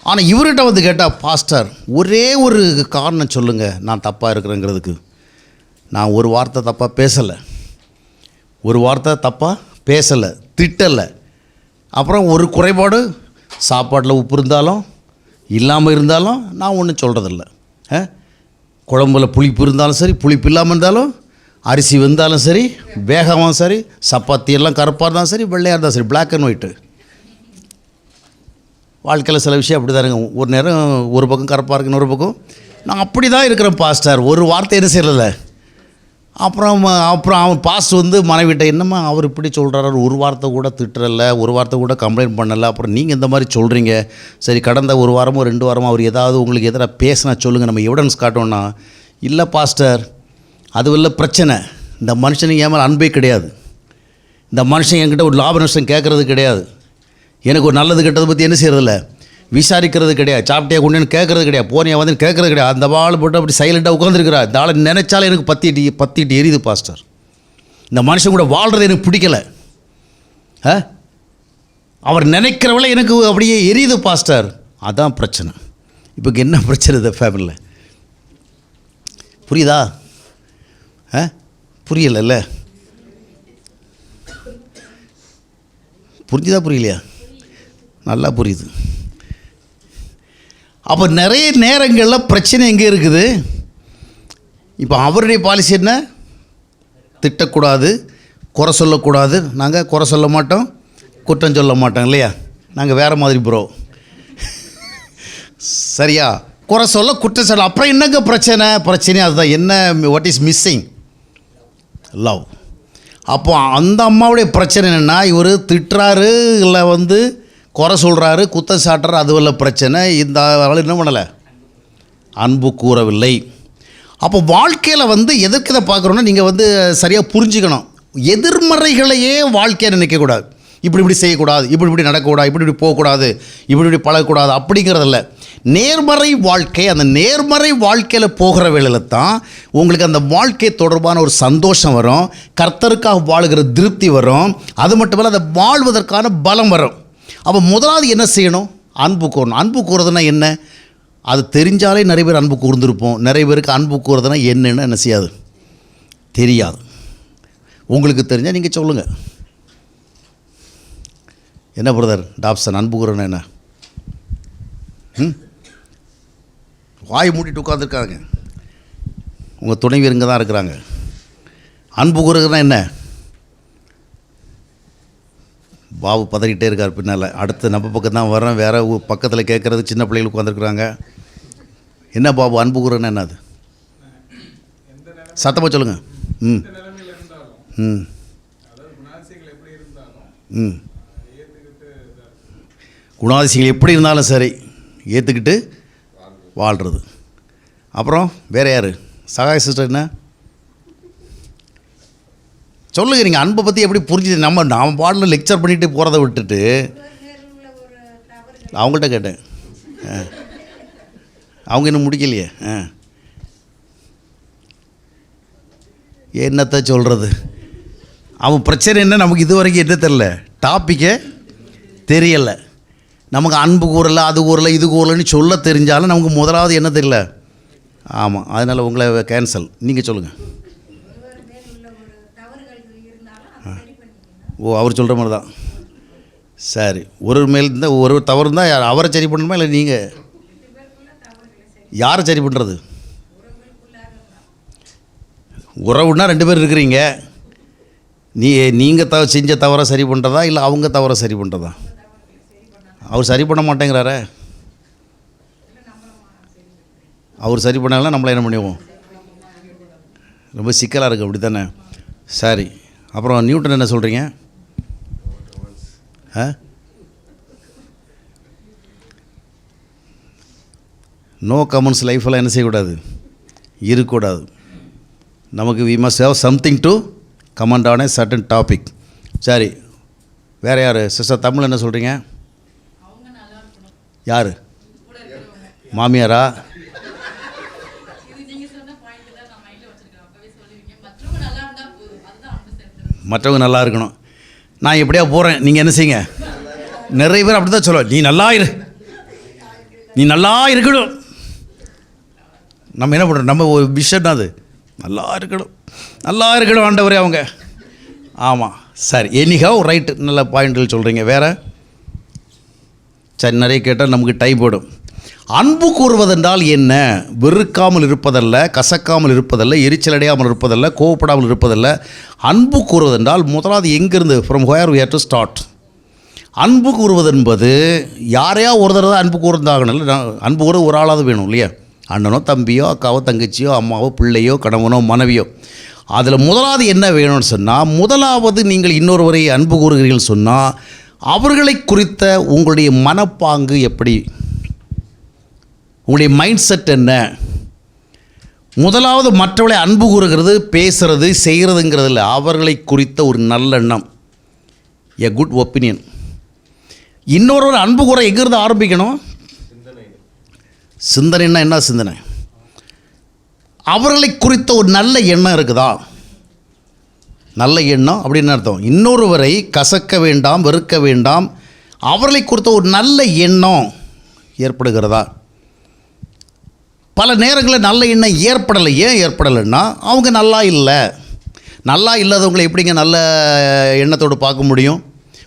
ஆனால் இவர்கிட்ட கேட்டால், பாஸ்டர் ஒரே ஒரு காரணம் சொல்லுங்கள் நான் தப்பாக இருக்கிறேங்கிறதுக்கு. நான் ஒரு வார்த்தை தப்பாக பேசலை, திட்டலை. அப்புறம் ஒரு குறைபாடு, சாப்பாட்டில் உப்பு இருந்தாலும் இல்லாமல் இருந்தாலும் நான் ஒன்றும் சொல்கிறதில்ல. குழம்புல புளிப்பு இருந்தாலும் சரி, புளிப்பு இல்லாமல் இருந்தாலும், அரிசி வந்தாலும் சரி, வேகமாக சரி, சப்பாத்தி எல்லாம் கருப்பாக இருந்தாலும் சரி, வெள்ளையாக இருந்தாலும் சரி, பிளாக் அண்ட் ஒயிட்டு. வாழ்க்கையில் சில விஷயம் அப்படி தான் இருங்க. ஒரு நேரம் ஒரு பக்கம் கருப்பாக இருக்கு, இன்னொரு பக்கம் நான் அப்படி தான் இருக்கிறேன் பாஸ்டர். ஒரு வார்த்தை என்ன செய்யலை. அப்புறம் அவன் பாஸ்ட் மனைவிட்ட, என்னம்மா அவர் இப்படி சொல்கிறாரு, ஒரு வார்த்தை கூட திட்டுறல, ஒரு வார்த்தை கூட கம்ப்ளைண்ட் பண்ணலை, அப்புறம் நீங்கள் இந்த மாதிரி சொல்கிறீங்க. சரி, கடந்த ஒரு வாரமோ 2 வாரமோ அவர் ஏதாவது உங்களுக்கு எதிராக பேசினா சொல்லுங்கள், நம்ம எவிடன்ஸ் காட்டோன்னா. இல்லை பாஸ்டர், அது இல்லை பிரச்சனை. இந்த மனுஷனுக்கு ஏன் மேலே அன்பே கிடையாது. இந்த மனுஷன் என்கிட்ட ஒரு லாப நஷ்டம் கேட்குறது கிடையாது. எனக்கு ஒரு நல்லது கெட்டதை பற்றி என்ன செய்கிறதில்ல, விசாரிக்கிறது கிடையாது. சாப்பிட்டே கொண்டு கேட்குறது கிடையாது, போனியா வந்து கேட்குறது கிடையாது. அந்த வாள் போட்டு அப்படி சைலண்ட்டாக உட்காந்துருக்கிறா. இந்த ஆளை நினைச்சாலே எனக்கு பத்திட்டு எரியுது பாஸ்டர். இந்த மனுஷன் கூட வாழ்கிறது எனக்கு பிடிக்கலை. அவர் நினைக்கிறவளை எனக்கு அப்படியே எரியுது பாஸ்டர். அதான் பிரச்சனை. இப்போ என்ன பிரச்சனை இந்த ஃபேமிலியில்? புரியுதா? புரியலைல்ல? புரிஞ்சுதா புரியலையா? நல்லா புரியுது. அப்போ நிறைய நேரங்களில் பிரச்சனை எங்கே இருக்குது? இப்போ அவருடைய பாலிசி என்ன? திட்டக்கூடாது, குறை சொல்லக்கூடாது. நாங்கள் குறை சொல்ல மாட்டோம், குற்றம் சொல்ல மாட்டோம் இல்லையா? நாங்கள் வேறு மாதிரி ப்ரோ. சரியா? குறை சொல்ல, குற்றம் சொல்ல. அப்புறம் என்னங்க பிரச்சனை அதுதான். என்ன, வாட் இஸ் மிஸ்ஸிங்? லவ். அப்போ அந்த அம்மாவுடைய பிரச்சனை என்னென்னா, இவர் திட்டுறாரு, இல்லை குறை சொல்கிறாரு, குற்றம் சாட்டுறாரு, அதுவல்ல பிரச்சனை. இந்த ஆள் என்ன பண்ணலை? அன்பு கூறவில்லை. அப்போ வாழ்க்கையில் எதற்கு இதை பார்க்குறோன்னா, நீங்கள் சரியாக புரிஞ்சுக்கணும். எதிர்மறைகளையே வாழ்க்கையை நினைக்கக்கூடாது. இப்படி செய்யக்கூடாது, இப்படி நடக்கக்கூடாது, இப்படி போகக்கூடாது, இப்படி பழகக்கூடாது அப்படிங்கிறதில்ல. நேர்மறை வாழ்க்கை, அந்த நேர்மறை வாழ்க்கையில் போகிற வேளையில் தான் உங்களுக்கு அந்த வாழ்க்கை தொடர்பான ஒரு சந்தோஷம் வரும், கர்த்தருக்காக வாழுகிற திருப்தி வரும். அது மட்டும் இல்லை, அதை வாழ்வதற்கான பலம் வரும். அப்போ முதலாவது என்ன செய்யணும்? அன்பு கூறணும். அன்பு கூறுறதுனா என்ன? அது தெரிஞ்சாலே நிறைய பேர் அன்பு கூர்ந்துருப்போம். நிறைய பேருக்கு அன்பு கூறுறதுனா என்னன்னு என்ன செய்யாது, தெரியாது. உங்களுக்கு தெரிஞ்சால் நீங்கள் சொல்லுங்கள். என்ன பிரதர் டாப்சன், அன்பு கூறுறதுனா என்ன? வாய் மூடிட்டு உட்காந்துருக்காங்க, உங்கள் துணைவியர் இங்கே தான் இருக்கிறாங்க. அன்பு கூறுறதுனா என்ன? பாபு பதறிக்கிட்டே இருக்கார் பின்னால். அடுத்து நம்ம பக்கம் தான் வர்றேன், வேறு பக்கத்தில் கேட்குறது சின்ன பிள்ளைகள் உட்காந்துருக்குறாங்க. என்ன பாபு, அன்பு கூறுறதுனா என்ன? அது சத்தமாக சொல்லுங்கள். குணாதிசயங்கள் எப்படி இருந்தாலும் சரி ஏற்றுக்கிட்டு வாழ்கிறது. அப்புறம் வேறு யார்? சகாய சிஸ்டர் என்ன சொல்லுங்க? நீங்கள் அன்பை பற்றி எப்படி புரிஞ்சுது? நாம் பாடலில் லெக்சர் பண்ணிட்டு போகிறத விட்டுட்டு அவங்கள்ட்ட கேட்டேன். அவங்க இன்னும் முடிக்கலையே. என்னத்தை சொல்கிறது? அவன் பிரச்சனை என்ன நமக்கு இது வரைக்கும் என்ன தெரில, டாப்பிக்கே தெரியலை. நமக்கு அன்பு கூறலை, அது கூறலை, இது கூறலைன்னு சொல்ல தெரிஞ்சாலும் நமக்கு முதலாவது என்ன தெரியல. ஆமாம், அதனால் உங்களை கேன்சல். நீங்கள் சொல்லுங்கள். ஓ, அவர் சொல்கிற மாதிரி தான். சரி, ஒரு மேல் இருந்தால் ஒரு தவறு இருந்தால் அவரை சரி பண்ணணுமா இல்லை நீங்கள் யாரை சரி பண்ணுறது? உறவுன்னா 2 பேர் இருக்கிறீங்க. நீங்கள் செஞ்ச தவறை சரி பண்ணுறதா இல்லை அவங்க தவறை சரி பண்ணுறதா? அவர் சரி பண்ண மாட்டேங்கிறாரே. அவர் சரி பண்ணாலும் நம்மளை என்ன பண்ணுவோம்? ரொம்ப சிக்கலாக இருக்குது, அப்படி தானே? சரி, அப்புறம் நியூட்டன் என்ன சொல்கிறீங்க? நோ கமெண்ட்ஸ் லைஃப்பெல்லாம் என்ன செய்யக்கூடாது, இருக்கக்கூடாது. நமக்கு we must have something to comment on a certain topic. சரி, வேறு யார்? சிஸ்டர் தமிழ் என்ன சொல்கிறீங்க? யார்? மாமியாரா? மற்றவங்க நல்லா இருக்கணும். நான் எப்படியா போகிறேன், நீங்கள் என்ன செய்யுங்க. நிறைய பேர் அப்படி தான் சொல்லுவோம், நீ நல்லா நீ நல்லா இருக்கணும். நம்ம என்ன பண்ணுறோம்? நம்ம ஒரு விஷயம் அது நல்லா இருக்கணும் ஆண்டவரே அவங்க. ஆமாம், சரி, எனிஹவ் ரைட்டு, நல்ல பாயிண்ட்கள் சொல்கிறீங்க. வேறு? சரி, நிறைய கேட்டால் நமக்கு டைம் போடும். அன்பு கூறுவதென்றால் என்ன? வெறுக்காமல் இருப்பதல்ல, கசக்காமல் இருப்பதல்ல, எரிச்சலடையாமல் இருப்பதல்ல, கோவப்படாமல் இருப்பதல்ல. அன்பு கூறுவதென்றால் முதலாவது எங்கேருந்து, from where we have to start. அன்பு கூறுவது என்பது யாரையா ஒரு தடவை தான் அன்பு கூர்ந்தாகணும். இல்லை, அன்பு கூற ஒரு ஆளாவது வேணும் இல்லையா? அண்ணனோ தம்பியோ அக்காவோ தங்கச்சியோ அம்மாவோ பிள்ளையோ கணவனோ மனைவியோ. அதில் முதலாவது என்ன வேணும்னு சொன்னால், முதலாவது நீங்கள் இன்னொருவரை அன்பு கூறுகிறீர்கள் சொன்னால் அவர்களை குறித்த உங்களுடைய மனப்பாங்கு எப்படி, உங்களுடைய மைண்ட் செட் என்ன? முதலாவது மற்றவர்களை அன்பு கூறுகிறது, பேசுகிறது, செய்கிறதுங்கிறது இல்லை, அவர்களை குறித்த ஒரு நல்லெண்ணம், எ குட் ஒப்பீனியன். இன்னொருவர் அன்பு கூற எங்கிருந்து ஆரம்பிக்கணும்? சிந்தனைன்னா என்ன சிந்தனை? அவர்களை குறித்த ஒரு நல்ல எண்ணம் இருக்குதா? நல்ல எண்ணம் அப்படின்னு அர்த்தம். இன்னொருவரை கசக்க வேண்டாம், வெறுக்க வேண்டாம், அவர்களை குறித்த ஒரு நல்ல எண்ணம் ஏற்படுகிறதா? பல நேரங்களில் நல்ல எண்ணம் ஏற்படலை. ஏன் ஏற்படலைன்னா அவங்க நல்லா இல்லை. நல்லா இல்லாதவங்களை எப்படிங்க நல்ல எண்ணத்தோடு பார்க்க முடியும்?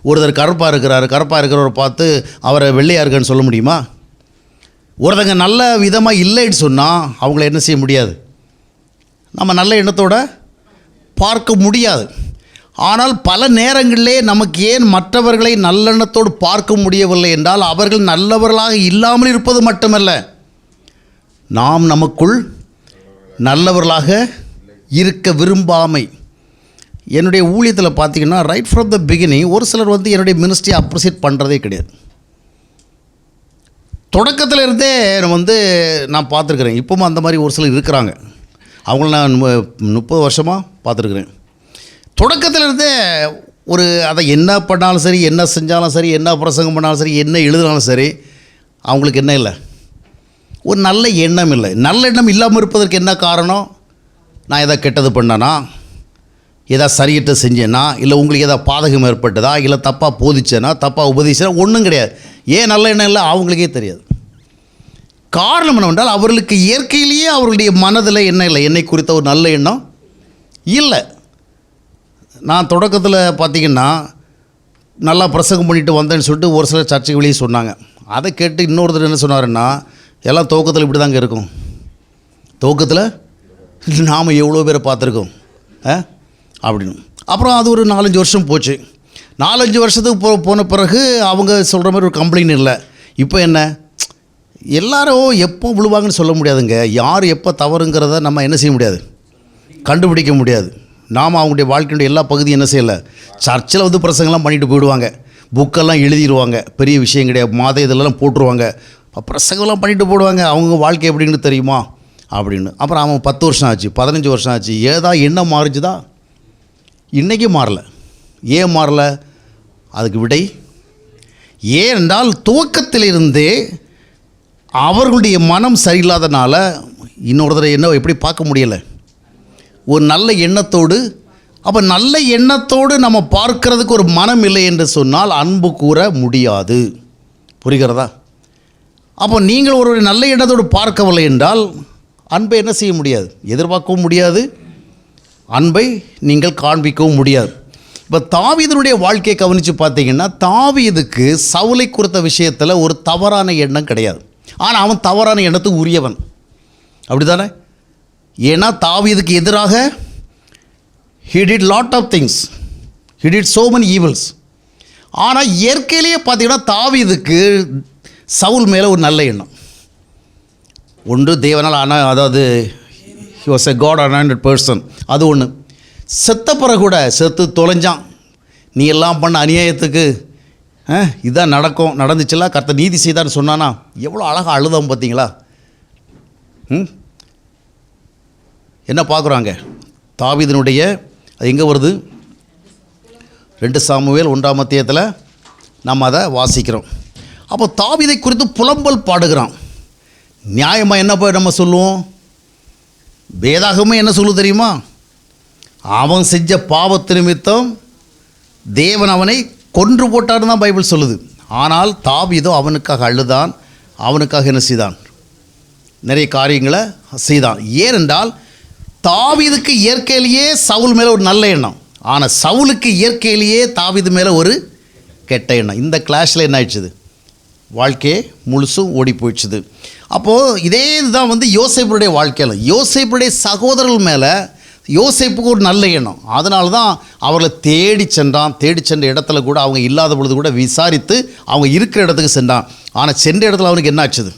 ஒருத்தர் கருப்பாக இருக்கிறவரை பார்த்து அவரை வெள்ளையாக இருக்கான்னு சொல்ல முடியுமா? ஒருத்தங்க நல்ல விதமாக இல்லைன்னு சொன்னால் அவங்கள என்ன செய்ய முடியாது, நம்ம நல்ல எண்ணத்தோடு பார்க்க முடியாது. ஆனால் பல நேரங்களிலே நமக்கு ஏன் மற்றவர்களை நல்லெண்ணத்தோடு பார்க்க முடியவில்லை என்றால், அவர்கள் நல்லவர்களாக இல்லாமல் இருப்பது மட்டுமல்ல, நாம் நமக்குள் நல்லவர்களாக இருக்க விரும்பாமை. என்னுடைய ஊழியத்தில் பார்த்திங்கன்னா ரைட் ஃப்ரம் த பிகினிங் ஒரு சிலர் என்னுடைய மினிஸ்ட்ரியை அப்ரிசியேட் பண்ணுறதே கிடையாது. தொடக்கத்தில் இருந்தே நான் பார்த்துருக்குறேன். இப்போவும் அந்த மாதிரி ஒரு சிலர் இருக்கிறாங்க. அவங்கள நான் 30 வருஷமாக பார்த்துருக்குறேன். தொடக்கத்தில் இருந்தே அதை என்ன பண்ணாலும் சரி, என்ன செஞ்சாலும் சரி, என்ன பிரசங்கம் பண்ணாலும் சரி, என்ன எழுதினாலும் சரி, அவங்களுக்கு என்ன இல்லை, ஒரு நல்ல எண்ணம் இல்லை. நல்ல எண்ணம் இல்லாமல் இருப்பதற்கு என்ன காரணம்? நான் எதாவது கெட்டது பண்ணேனா, எதாவது சரியற்ற செஞ்சேனா, இல்லை உங்களுக்கு எதாவது பாதகம் ஏற்பட்டதா, இல்லை தப்பாக போதிச்சேனா, தப்பாக உபதேசிச்சேனா, ஒன்றும் கிடையாது. ஏன் நல்ல எண்ணம் இல்லை அவங்களுக்கே தெரியாது. காரணம் என்னவென்றால் அவர்களுக்கு இயற்கையிலேயே அவர்களுடைய மனதில் என்ன இல்லை, என்னை குறித்த ஒரு நல்ல எண்ணம் இல்லை. நான் தொடக்கத்தில் பார்த்திங்கன்னா நல்லா பிரசங்கம் பண்ணிட்டு வந்தேன்னு சொல்லிட்டு ஒரு சிலர் சர்ச்சைக்கு வெளியே சொன்னாங்க. அதை கேட்டு இன்னொருத்தர் என்ன சொன்னாருன்னா, எல்லாம் துவக்கத்தில் இப்படி தாங்க இருக்கும், துவக்கத்தில் நாம் எவ்வளோ பேரை பார்த்துருக்கோம் அப்படின்னு. அப்புறம் அது ஒரு 4-5 வருஷம் போச்சு. 4-5 வருஷத்துக்கு போன பிறகு அவங்க சொல்கிற மாதிரி ஒரு கம்ப்ளைண்ட் இல்லை. இப்போ என்ன, எல்லாரும் எப்போ விழுவாங்கன்னு சொல்ல முடியாதுங்க. யார் எப்போ தவறுங்கிறத நம்ம என்ன செய்ய முடியாது, கண்டுபிடிக்க முடியாது. நாம் அவங்களுடைய வாழ்க்கையுடைய எல்லா பகுதியும் என்ன செய்யலை. சர்ச்சில் பிரசங்கெல்லாம் பண்ணிட்டு போயிடுவாங்க, புக்கெல்லாம் எழுதிடுவாங்க, பெரிய விஷயம் கிடையாது, மாத இதெல்லாம் போட்டுருவாங்க, பிரசங்கெல்லாம் பண்ணிட்டு போடுவாங்க. அவங்க வாழ்க்கை எப்படின்னு தெரியுமா அப்படின்னு. அப்புறம் அவன் 10 வருஷம் ஆச்சு, 15 வருஷம் ஆச்சு, என்ன மாறிச்சுதா? இன்றைக்கி மாறலை. ஏன் மாறலை? அதுக்கு விடை ஏனென்றால் துவக்கத்திலிருந்தே அவர்களுடைய மனம் சரியில்லாதனால இன்னொருத்தரை எப்படி பார்க்க முடியலை, ஒரு நல்ல எண்ணத்தோடு அப்போ நல்ல எண்ணத்தோடு நம்ம பார்க்கறதுக்கு ஒரு மனம் இல்லை என்று சொன்னால் அன்பு கூற முடியாது. புரிகிறதா? அப்போ நீங்கள் ஒரு நல்ல எண்ணத்தோடு பார்க்கவில்லை என்றால் அன்பை என்ன செய்ய முடியாது? எதிர்பார்க்கவும் முடியாது, அன்பை நீங்கள் காண்பிக்கவும் முடியாது. இப்போ தாவீதினுடைய வாழ்க்கையை கவனித்து பார்த்தீங்கன்னா, தாவீதுக்கு சவுலை குறித்த விஷயத்தில் ஒரு தவறான எண்ணம் கிடையாது. ஆனால் அவன் தவறான எண்ணத்துக்கு உரியவன், அப்படி தானே? ஏன்னா தாவீதுக்கு எதிராக he did lot of things, he did so many evils. ஆனால் இயற்கையிலேயே பார்த்தீங்கன்னா தாவீதுக்கு சவுல் மேலே ஒரு நல்ல எண்ணம் ஒன்று. தேவனால் அதாவது he was a God anointed person, அது ஒன்று. செத்த பிறகு கூட செத்து தொலைஞ்சான், நீ எல்லாம் பண்ண அநியாயத்துக்கு இதான் நடந்துச்சுல, கர்த்தர் நீதி செய்தான்னு சொன்னானா, எவ்வளோ அழகாக அழுதோம் பார்த்தீங்களா? என்ன பார்க்குறாங்க தாவீதினுடைய, அது எங்கே வருது? 2 சாமுவேல் 1ஆம் அத்தியாயத்தில் நம்ம அதை வாசிக்கிறோம். அப்போ தாவீதை குறித்து புலம்பல் பாடுகிறான். நியாயமாக என்ன போய் நம்ம சொல்லுவோம்? வேதாகமே என்ன சொல்லு தெரியுமா? அவன் செஞ்ச பாவத்து நிமித்தம் தேவன் அவனை கொன்று போட்டார்னு தான் பைபிள் சொல்லுது. ஆனால் தாவீதோ அவனுக்காக அழுதான், அவனுக்காக என்ன செய்தான்? நிறைய காரியங்களை செய்தான். ஏனென்றால் தாவீதுக்கு இயற்கையிலேயே சவுல் மேலே ஒரு நல்ல எண்ணம், ஆனால் சவுலுக்கு இயற்கையிலேயே தாவீது மேலே ஒரு கெட்ட எண்ணம். இந்த கிளாஷில் என்ன ஆயிடுச்சுது? வாழ்க்கையே முழுசும் ஓடி போயிடுச்சுது. அப்போது இதே இதுதான் யோசேப்புடைய வாழ்க்கையில், யோசேப்புடைய சகோதரர்கள் மேலே யோசேப்புக்கு ஒரு நல்ல எண்ணம். அதனால தான் அவர்களை தேடி சென்ற இடத்துல கூட அவங்க இல்லாத பொழுது கூட விசாரித்து அவங்க இருக்கிற இடத்துக்கு சென்றான். ஆனால் சென்ற இடத்துல அவனுக்கு என்ன ஆச்சுது?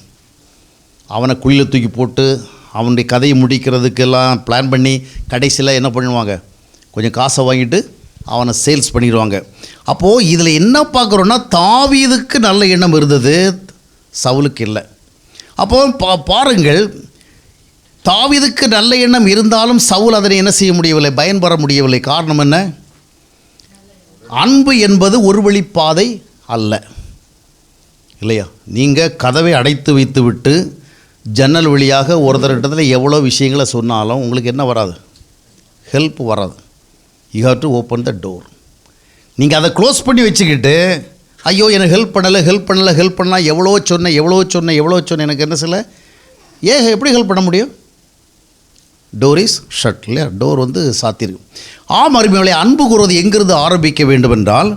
அவனை குழியில் தூக்கி போட்டு அவனுடைய கதையை முடிக்கிறதுக்கெல்லாம் பிளான் பண்ணி கடைசியில் என்ன பண்ணுவாங்க? கொஞ்சம் காசை வாங்கிட்டு அவனை சேல்ஸ் பண்ணிடுவாங்க. அப்போது இதில் என்ன பார்க்குறோன்னா, தாவீதுக்கு நல்ல எண்ணம் இருந்தது, சவுலுக்கு இல்லை. அப்போது பாருங்கள், தாவீதுக்கு நல்ல எண்ணம் இருந்தாலும் சவுல் அதனை என்ன செய்ய முடியவில்லை? பயன்பெற முடியவில்லை. காரணம் என்ன? அன்பு என்பது ஒரு வழிப்பாதை அல்ல, இல்லையா? நீங்கள் கதவை அடைத்து வைத்து விட்டு ஜன்னல் வழியாக ஒருத்தரிடத்தில் எவ்வளோ விஷயங்களை சொன்னாலும் உங்களுக்கு என்ன வராது? ஹெல்ப் வராது. You have to open the door. நீங்கள் அதை க்ளோஸ் பண்ணி வச்சுக்கிட்டு, ஐயோ எனக்கு ஹெல்ப் பண்ணலாம், எவ்வளோ சொன்னேன் எனக்கு என்ன சொல்ல, எப்படி ஹெல்ப் பண்ண முடியும்? டோர் இஸ் ஷட், இல்லையா? டோர் சாத்திருக்கு. அருமையாளே, அன்பு கூறுவது எங்கிருந்து ஆரம்பிக்க வேண்டும் என்றால்,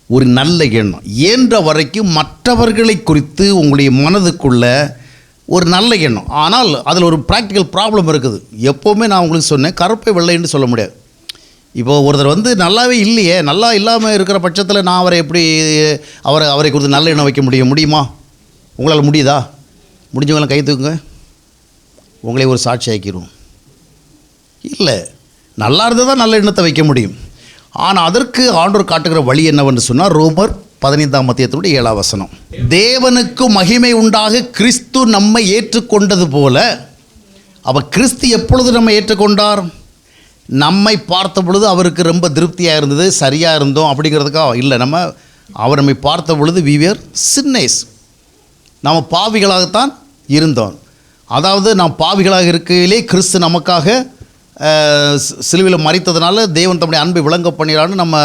ஒரு நல்ல எண்ணம். இயன்ற வரைக்கும் மற்றவர்களை குறித்து உங்களுடைய மனதுக்குள்ள ஒரு நல்ல எண்ணம். ஆனால் அதில் ஒரு ப்ராக்டிக்கல் ப்ராப்ளம் இருக்குது. எப்போவுமே நான் உங்களுக்கு சொன்னேன், கருப்பை வெள்ளைன்னு சொல்ல முடியாது. இப்போது ஒருத்தர் நல்லாவே இல்லையே, நல்லா இல்லாமல் இருக்கிற பட்சத்தில் நான் அவரை எப்படி அவரை குறித்து நல்ல எண்ணம் வைக்க முடியுமா? உங்களால் முடியுதா? முடிஞ்சவங்களாம் கை தூக்குங்க, உங்களே ஒரு சாட்சி ஆக்கிடுவோம். இல்லை, நல்லா இருந்தால் தான் நல்ல எண்ணத்தை வைக்க முடியும். ஆனால் அதற்கு ஆண்டவர் காட்டுகிற வழி என்னவென்று சொன்னால், ரோமர் 15ஆம் அத்தியாயத்தினுடைய 7ஆம் வசனம், தேவனுக்கு மகிமை உண்டாக கிறிஸ்து நம்மை ஏற்றுக்கொண்டது போல. அப்போ கிறிஸ்து எப்பொழுது நம்ம ஏற்றுக்கொண்டார்? நம்மை பார்த்த பொழுது அவருக்கு ரொம்ப திருப்தியாக இருந்தது, சரியாக இருந்தோம் அப்படிங்கிறதுக்காக இல்லை. அவர் நம்மை பார்த்த பொழுது we were sinners, நம்ம பாவிகளாகத்தான் இருந்தோம். அதாவது நாம் பாவிகளாக இருக்கையிலே கிறிஸ்து நமக்காக சிலுவையில் மரித்ததுனால தேவன் தம்முடைய அன்பை விளங்க பண்ணிடலான்னு நம்ம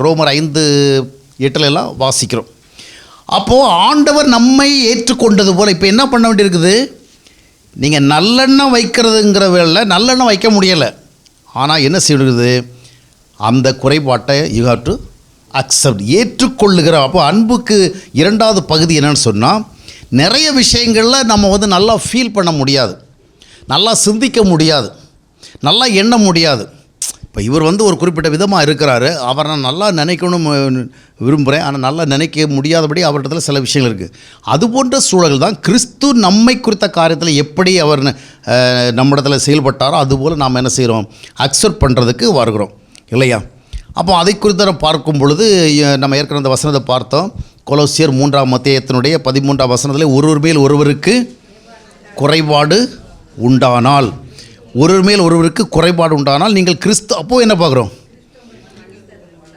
ரோமர் 5:8 வாசிக்கிறோம். அப்போது ஆண்டவர் நம்மை ஏற்றுக்கொண்டது போல் இப்போ என்ன பண்ண வேண்டியிருக்குது? நீங்கள் நல்லெண்ணம் வைக்கிறதுங்கிற வேலை நல்லெண்ணம் வைக்க முடியலை. ஆனால் என்ன செய்யுது? அந்த குறைபாட்டை யூ ஹேவ் டு அக்செப்ட், ஏற்றுக்கொள்ளுகிற. அப்போ அன்புக்கு 2வது பகுதி என்னன்னு சொன்னால், நிறைய விஷயங்களில் நம்ம நல்லா ஃபீல் பண்ண முடியாது, நல்லா சிந்திக்க முடியாது, நல்லா எண்ண முடியாது. இப்போ இவர் ஒரு குறிப்பிட்ட விதமாக இருக்கிறாரு, அவரை நான் நல்லா நினைக்கணும் விரும்புகிறேன், ஆனால் நல்லா நினைக்க முடியாதபடி அவரிடத்துல சில விஷயங்கள் இருக்குது. அதுபோன்ற சூழல் தான் கிறிஸ்து நம்மை குறித்த காரியத்தில் எப்படி அவர் நம்மிடத்தில் செயல்பட்டாரோ அதுபோல் நாம் என்ன செய்கிறோம்? அக்செப்ட் பண்ணுறதுக்கு வருகிறோம், இல்லையா? அப்போ அதை குறித்து பார்க்கும் பொழுது நம்ம ஏற்கனவே அந்த வசனத்தை பார்த்தோம். கொலோசியர் 3ஆம் அத்தியாயத்தினுடைய 13ஆம் வசனத்தில், ஒருவர் மேல் ஒருவருக்கு குறைபாடு உண்டானால், ஒருவர் மேல் ஒருவருக்கு குறைபாடு உண்டானால் நீங்கள் கிறிஸ்து. அப்போது என்ன பார்க்குறோம்?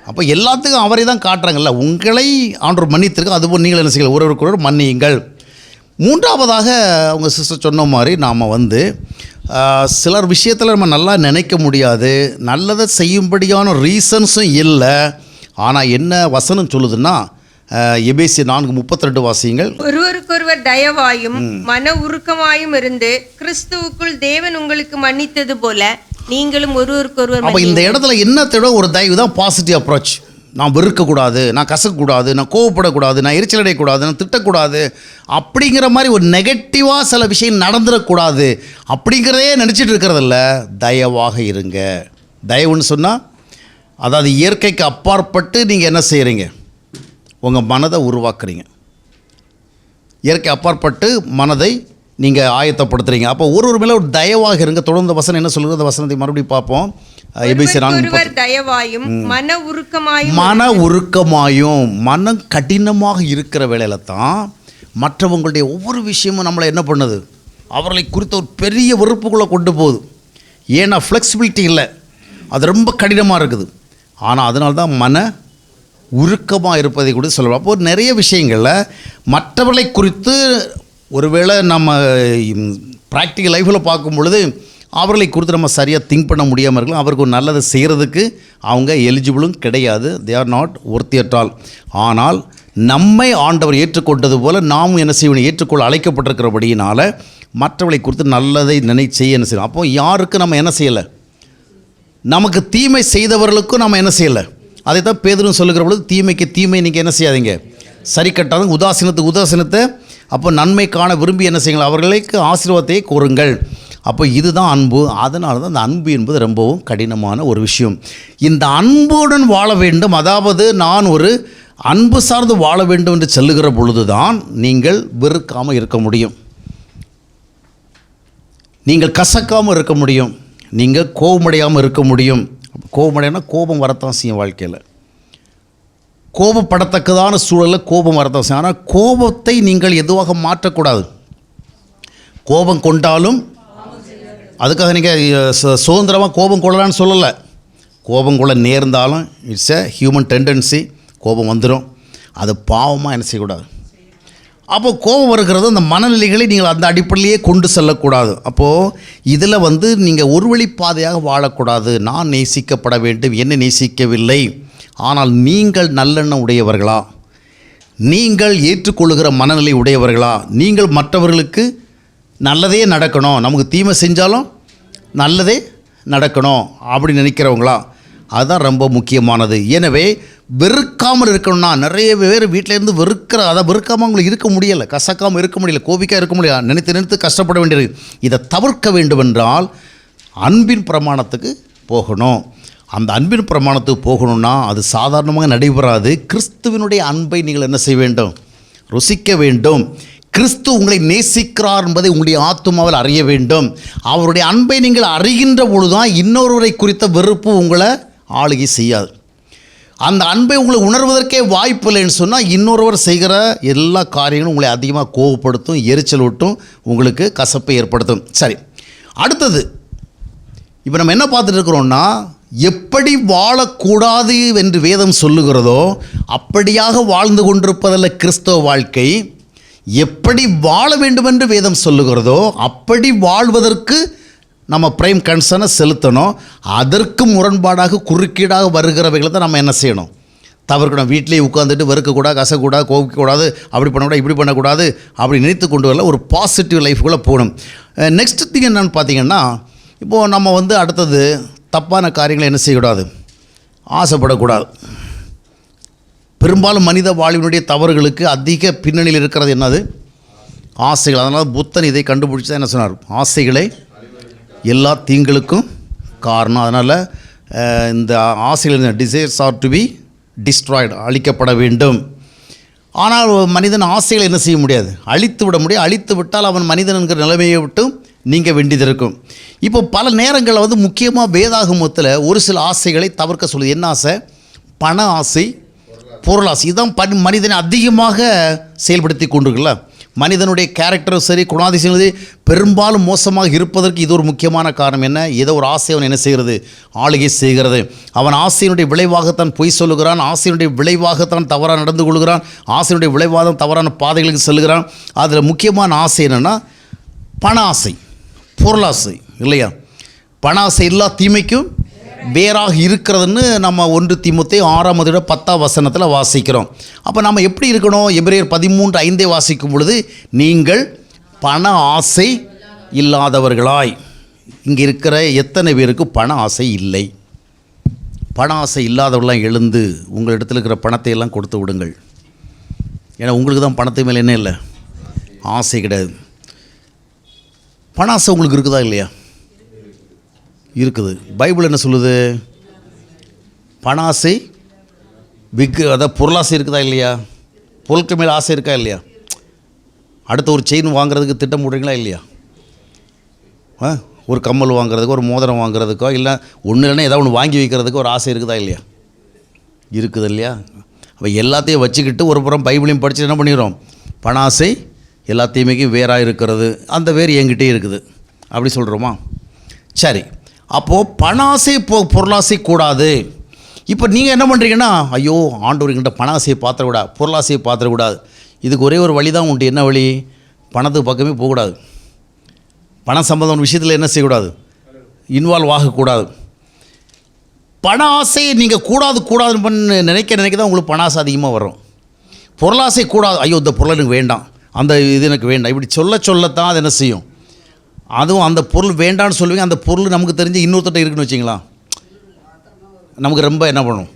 அப்போ எல்லாத்துக்கும் அவரை தான் காட்டுறாங்கல்ல. உங்களை ஆண்டவர் மன்னித்திருக்க, அதுபோல் நீங்கள் என்ன செய்யலாம்? ஒருவருக்கு ஒருவர் மன்னியுங்கள். 3ஆவதாக அவங்க சிஸ்டர் சொன்ன மாதிரி நாம் சிலர் விஷயத்தில் நம்ம நல்லா நினைக்க முடியாது, நல்லதை செய்யும்படியான ரீசன்ஸும் இல்லை. ஆனால் என்ன வசனம் சொல்லுதுன்னா, எபேசியர் 4:32 வாசியுங்கள். ஒருவருக்கொருவர் தயவாயும் மன உருக்கமாயும் இருந்து கிறிஸ்துவுக்குள் தேவன் உங்களுக்கு மன்னித்தது போல நீங்களும் ஒருவருக்கொருவர். அப்போ இந்த இடத்துல என்ன தேவை? ஒரு தயவு தான் பாசிட்டிவ் அப்ரோச். நான் வெறுக்கக்கூடாது, நான் கசக்கக்கூடாது, நான் கோவப்படக்கூடாது, நான் எரிச்சல் அடையக்கூடாது, நான் திட்டக்கூடாது, அப்படிங்கிற மாதிரி ஒரு நெகட்டிவாக சில விஷயம் நடந்துடக்கூடாது அப்படிங்கிறதே நினச்சிட்டு இருக்கிறதில்ல. தயவாக இருங்க. தயவுன்னு சொன்னால் அதாவது இயற்கைக்கு அப்பாற்பட்டு நீங்கள் என்ன செய்கிறீங்க? உங்கள் மனதை உருவாக்குறீங்க. இயற்கை அப்பாற்பட்டு மனதை நீங்கள் ஆயத்தப்படுத்துறீங்க. அப்போ ஒரு மேலே ஒரு தயவாக இருங்க. தொடர்ந்து வசனம் என்ன சொல்லுங்க, அந்த வசனத்தை மறுபடியும் பார்ப்போம். தயவாயும் மன உருக்கமாயும் மனம் கடினமாக இருக்கிற வேளையில தான் மற்றவங்களுடைய ஒவ்வொரு விஷயமும் நம்மளை என்ன பண்ணுது? அவர்களை குறித்த ஒரு பெரிய வெறுப்புக்குள்ளே கொண்டு போகுது. ஏன்னா ஃப்ளெக்சிபிலிட்டி இல்லை, அது ரொம்ப கடினமாக இருக்குது. ஆனால் அதனால தான் மன உருக்கமாக இருப்பதை கூட சொல்லலாம். அப்போது நிறைய விஷயங்களில் மற்றவர்களை குறித்து ஒருவேளை நம்ம ப்ராக்டிக்கல் லைஃப்பில் பார்க்கும் பொழுது அவர்களை குறித்து நம்ம சரியாக திங்க் பண்ண முடியாமல் இருக்கலாம். அவருக்கு ஒரு நல்லதை செய்கிறதுக்கு அவங்க எலிஜிபிளும் கிடையாது. They are not worthy at all. ஆனால் நம்மை ஆண்டவர் ஏற்றுக்கொண்டது போல் நாமும் என்ன செய்யணும்? ஏற்றுக்கொள்ள அழைக்கப்பட்டிருக்கிறபடியினால் மற்றவர்களை குறித்து நல்லதை செய்ய என்ன செய்யணும்? அப்போ யாருக்கு நம்ம என்ன செய்யலை? நமக்கு தீமை செய்தவர்களுக்கும் நம்ம என்ன செய்யலை? அதை தான் பேதுரு சொல்லுகிற பொழுது, தீமைக்கு தீமை நீங்கள் என்ன செய்யாதீங்க, சரி கட்டாதுங்க. உதாசீனத்துக்கு உதாசீனத்தை. அப்போ நன்மை காண விரும்பி என்ன செய்யுங்கள்? அவர்களுக்கு ஆசீர்வாதத்தை கூறுங்கள். அப்போ இதுதான் அன்பு. அதனால தான் அந்த அன்பு என்பது ரொம்பவும் கடினமான ஒரு விஷயம். இந்த அன்புடன் வாழ வேண்டும், அதாவது நான் ஒரு அன்பு சார்ந்து வாழ வேண்டும் என்று சொல்லுகிற பொழுது தான் நீங்கள் வெறுக்காமல் இருக்க முடியும், நீங்கள் கசக்காமல் இருக்க முடியும், நீங்கள் கோபமடையாமல் இருக்க முடியும். கோபமடையானா கோபம் வரத்தான் செய்யும். வாழ்க்கையில் கோபப்படத்தக்கதான சூழலில் கோபம் வரத்தான் செய்யும். ஆனால் கோபத்தை நீங்கள் எதுவாக மாற்றக்கூடாது. கோபம் கொண்டாலும் அதுக்காக நீங்கள் சுதந்திரமாக கோபம் கொள்ளலான்னு சொல்லலை. கோபம் கொள்ள நேர்ந்தாலும் இட்ஸ் எ ஹியூமன் டெண்டன்சி. கோபம் வந்துடும். அது பாவமாக என்ன செய்யக்கூடாது. அப்போது கோபம் வருகிறது அந்த மனநிலைகளை நீங்கள் அந்த அடிப்படையிலேயே கொண்டு செல்லக்கூடாது. அப்போது இதில் நீங்கள் ஒரு வழி பாதையாக வாழக்கூடாது. நான் நேசிக்கப்பட வேண்டும், என்னை நேசிக்கவில்லை, ஆனால் நீங்கள் நல்லெண்ணம் உடையவர்களா, நீங்கள் ஏற்றுக்கொள்ளுகிற மனநிலை உடையவர்களா, நீங்கள் மற்றவர்களுக்கு நல்லதே நடக்கணும், நமக்கு தீமை செஞ்சாலும் நல்லதே நடக்கணும் அப்படி நினைக்கிறவங்களா, அதுதான் ரொம்ப முக்கியமானது. எனவே வெறுக்காமல் இருக்கணும்னா, நிறைய பேர் வீட்டிலேருந்து அதை வெறுக்காமல் அவங்களுக்கு இருக்க முடியலை, கசக்காமல் இருக்க முடியல, கோபிக்காக இருக்க முடியல, நினைத்து கஷ்டப்பட வேண்டியிருக்கு. இதை தவிர்க்க வேண்டுமென்றால் அன்பின் பிரமாணத்துக்கு போகணும். அந்த அன்பின் பிரமாணத்துக்கு போகணும்னா அது சாதாரணமாக நடைபெறாது. கிறிஸ்துவினுடைய அன்பை நீங்கள் என்ன செய்ய வேண்டும்? ருசிக்க வேண்டும். கிறிஸ்து உங்களை நேசிக்கிறார் என்பதை உங்களுடைய ஆத்துமாவில் அறிய வேண்டும். அவருடைய அன்பை நீங்கள் அறிகின்ற பொழுதுதான் இன்னொருவரை குறித்த வெறுப்பு உங்களை ஆளுகை செய்யாது. அந்த அன்பை உங்களை உணர்வதற்கே வாய்ப்பு இல்லைன்னு சொன்னால் இன்னொருவர் செய்கிற எல்லா காரியங்களும் உங்களை அதிகமாக கோவப்படுத்தும், எரிச்சல் விட்டும், உங்களுக்கு கசப்பை ஏற்படுத்தும். சரி, அடுத்தது இப்போ நம்ம என்ன பார்த்துட்டு இருக்கிறோம்னா, எப்படி வாழக்கூடாது என்று வேதம் சொல்லுகிறதோ அப்படியாக வாழ்ந்து கொண்டிருப்பதல்ல கிறிஸ்தவ வாழ்க்கை. எப்படி வாழ வேண்டும் என்று வேதம் சொல்லுகிறதோ அப்படி வாழ்வதற்கு நம்ம பிரைம் கன்சர்னை செலுத்தணும். அதற்கு முரண்பாடாக குறுக்கீடாக வருகிறவைகளை தான் நம்ம என்ன செய்யணும்? தவிர்க்கணும். வீட்டிலேயே உட்காந்துட்டு வெறுக்கக்கூடாது, கசக்கூடாது, கோபிக்கக்கூடாது, அப்படி பண்ணக்கூடாது, இப்படி பண்ணக்கூடாது, அப்படி நினைத்து கொண்டு வரல ஒரு பாசிட்டிவ் லைஃப்குள்ளே போகணும். நெக்ஸ்ட் திங் என்னென்னு பார்த்தீங்கன்னா, இப்போது நம்ம அடுத்தது தப்பான காரியங்களை என்ன செய்யக்கூடாது? ஆசைப்படக்கூடாது. பெரும்பாலும் மனித வாழ்வினுடைய தவறுகளுக்கு அதிக பின்னணியில் இருக்கிறது என்னது? ஆசைகள். அதனால் புத்தன் இதை கண்டுபிடிச்சி தான் என்ன சொன்னார்? ஆசைகளை எல்லா தீங்களுக்கும் காரணம். அதனால் இந்த ஆசைகள் desires are to be destroyed, அழிக்கப்பட வேண்டும். ஆனால் மனிதன் ஆசைகளை என்ன செய்ய முடியாது? அழித்து விட முடியும். அழித்து விட்டால் அவன் மனிதன் என்கிற நிலைமையை விட்டு நீங்கள் வேண்டியது இருக்கும். இப்போ பல நேரங்களில் முக்கியமாக வேதாகமத்தில் ஒரு சில ஆசைகளை தவிர்க்க சொல்லுது. என்ன ஆசை? பண ஆசை, பொருளாசை. இதுதான் மனிதனை அதிகமாக செயல்படுத்தி கொண்டிருக்குல்ல. மனிதனுடைய கேரக்டரும் சரி, குணாதிசயங்களும் சரி, பெரும்பாலும் மோசமாக இருப்பதற்கு இது ஒரு முக்கியமான காரணம். என்ன? ஏதோ ஒரு ஆசை அவன் என்ன செய்கிறது? ஆளுகை செய்கிறது. அவன் ஆசையினுடைய விளைவாகத்தான் பொய் சொல்லுகிறான், ஆசையினுடைய விளைவாகத்தான் தவறாக நடந்து கொள்கிறான், ஆசையினுடைய விளைவாக தவறான பாதைகளுக்கு செல்கிறான். அதில் முக்கியமான ஆசை என்னென்னா பண ஆசை, பொருளாசை. இல்லையா? பண ஆசை எல்லா தீமைக்கும் வேறாக இருக்கிறதுன்னு நம்ம 1 தீமோத்தேயு 6:10 வாசிக்கிறோம். அப்போ நம்ம எப்படி இருக்கணும்? எபிரேயர் 13:5 வாசிக்கும் பொழுது, நீங்கள் பண ஆசை இல்லாதவர்களாய். இங்கே இருக்கிற எத்தனை பேருக்கு பண ஆசை இல்லை? பண ஆசை இல்லாதவர்களாம் எழுந்து உங்களிடத்தில் இருக்கிற பணத்தை எல்லாம் கொடுத்து விடுங்கள். ஏன்னா உங்களுக்கு தான் பணத்தை மேலே என்ன இல்லை, ஆசை கிடையாது. பண ஆசை உங்களுக்கு இருக்குதா இல்லையா? இருக்குது. பைபிள் என்ன சொல்லுது? பண ஆசை அதாவது பொருளாசை இருக்குதா இல்லையா? பொருட்கள் மேலே ஆசை இருக்கா இல்லையா? அடுத்த ஒரு செயின் வாங்குறதுக்கு திட்டம் போடுறீங்களா இல்லையா? ஒரு கம்மல் வாங்குறதுக்கோ, ஒரு மோதிரம் வாங்குறதுக்கோ, இல்லை ஒன்று இல்லைன்னா ஏதாவது ஒன்று வாங்கி வைக்கிறதுக்கோ ஒரு ஆசை இருக்குதா இல்லையா? இருக்குது இல்லையா? அப்போ எல்லாத்தையும் வச்சுக்கிட்டு ஒரு புறம் பைபிளையும் படித்து என்ன பண்ணிடுறோம்? பண ஆசை எல்லாத்தையுமே வேறாக இருக்கிறது, அந்த வேறு என்கிட்டே இருக்குது அப்படி சொல்கிறோமா? சரி, அப்போது பண ஆசை பொருளாசை கூடாது. இப்போ நீங்கள் என்ன பண்ணுறீங்கன்னா, ஐயோ ஆண்டவர்கிட்ட பண ஆசையை பாத்திரக்கூடாது, பொருளாசையை பாத்திரக்கூடாது. இதுக்கு ஒரே ஒரு வழி தான் உண்டு. என்ன வழி? பணத்துக்கு பக்கமே போகக்கூடாது. பண சம்பந்தமான விஷயத்தில் என்ன செய்யக்கூடாது? இன்வால்வ் ஆகக்கூடாது. பண ஆசையை நீங்கள் கூடாதுன்னு பண்ணி நினைக்க தான் உங்களுக்கு பண ஆசை அதிகமாக வரும். பொருளாசை கூடாது, ஐயோ இந்த பொருள் எனக்கு வேண்டாம், அந்த இது எனக்கு வேண்டாம், இப்படி சொல்லத்தான் அது என்ன செய்யும்? அதுவும் அந்த பொருள் வேண்டான்னு சொல்லுவீங்க. அந்த பொருள் நமக்கு தெரிஞ்சு இன்னொருத்தட்ட இருக்குன்னு வச்சிங்களா, நமக்கு ரொம்ப என்ன பண்ணும்?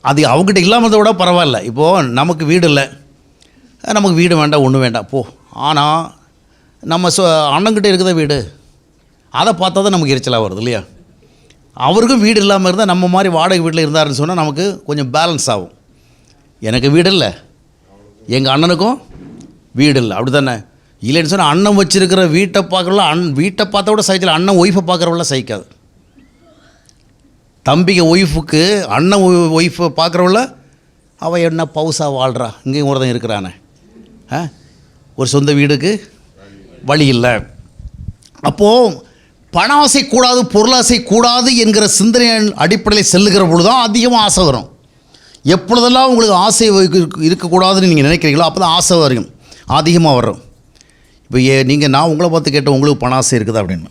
அது அவங்ககிட்ட இல்லாமதை விட பரவாயில்ல. இப்போது நமக்கு வீடு இல்லை, நமக்கு வீடு வேண்டாம், ஒன்றும் வேண்டாம் போ. ஆனால் நம்ம அண்ணங்கிட்ட இருக்குதா வீடு, அதை பார்த்தா தான் நமக்கு எரிச்சலாக வருது இல்லையா? அவருக்கும் வீடு இல்லாமல் இருந்தால் நம்ம மாதிரி வாடகை வீட்டில் இருந்தாருன்னு சொன்னால் நமக்கு கொஞ்சம் பேலன்ஸ் ஆகும். எனக்கு வீடு இல்லை, எங்கள் அண்ணனுக்கும் வீடு இல்லை, அப்படி தானே? இல்லைன்னு சொன்னால் அண்ணன் வச்சுருக்கிற வீட்டை பார்க்குறவள வீட்டை பார்த்தா கூட சைக்கிள், அண்ணன் ஒய்ஃபை பார்க்குறவள சைக்காது. தம்பிக்கு ஒய்ஃபுக்கு அண்ணன் ஒய்ஃபை பார்க்குறவள அவள் என்ன பவுசாக வாழ்கிறா, இங்கேயும் ஒருத்தன் இருக்கிறானே, ஒரு சொந்த வீடுக்கு வழி இல்லை. அப்போது பண ஆசை கூடாது, பொருளாசை கூடாது என்கிற சிந்தனை அடிப்படையில் செல்லுகிற பொழுது தான் அதிகமாக ஆசை வரும். எப்பொழுதெல்லாம் உங்களுக்கு ஆசை இருக்கக்கூடாதுன்னு நீங்கள் நினைக்கிறீங்களோ அப்போ தான் ஆசை வரும், அதிகமாக வரும். இப்போ நீங்கள் நான் உங்களை பார்த்து கேட்டேன், உங்களுக்கு பண ஆசை இருக்குதா அப்படின்னு.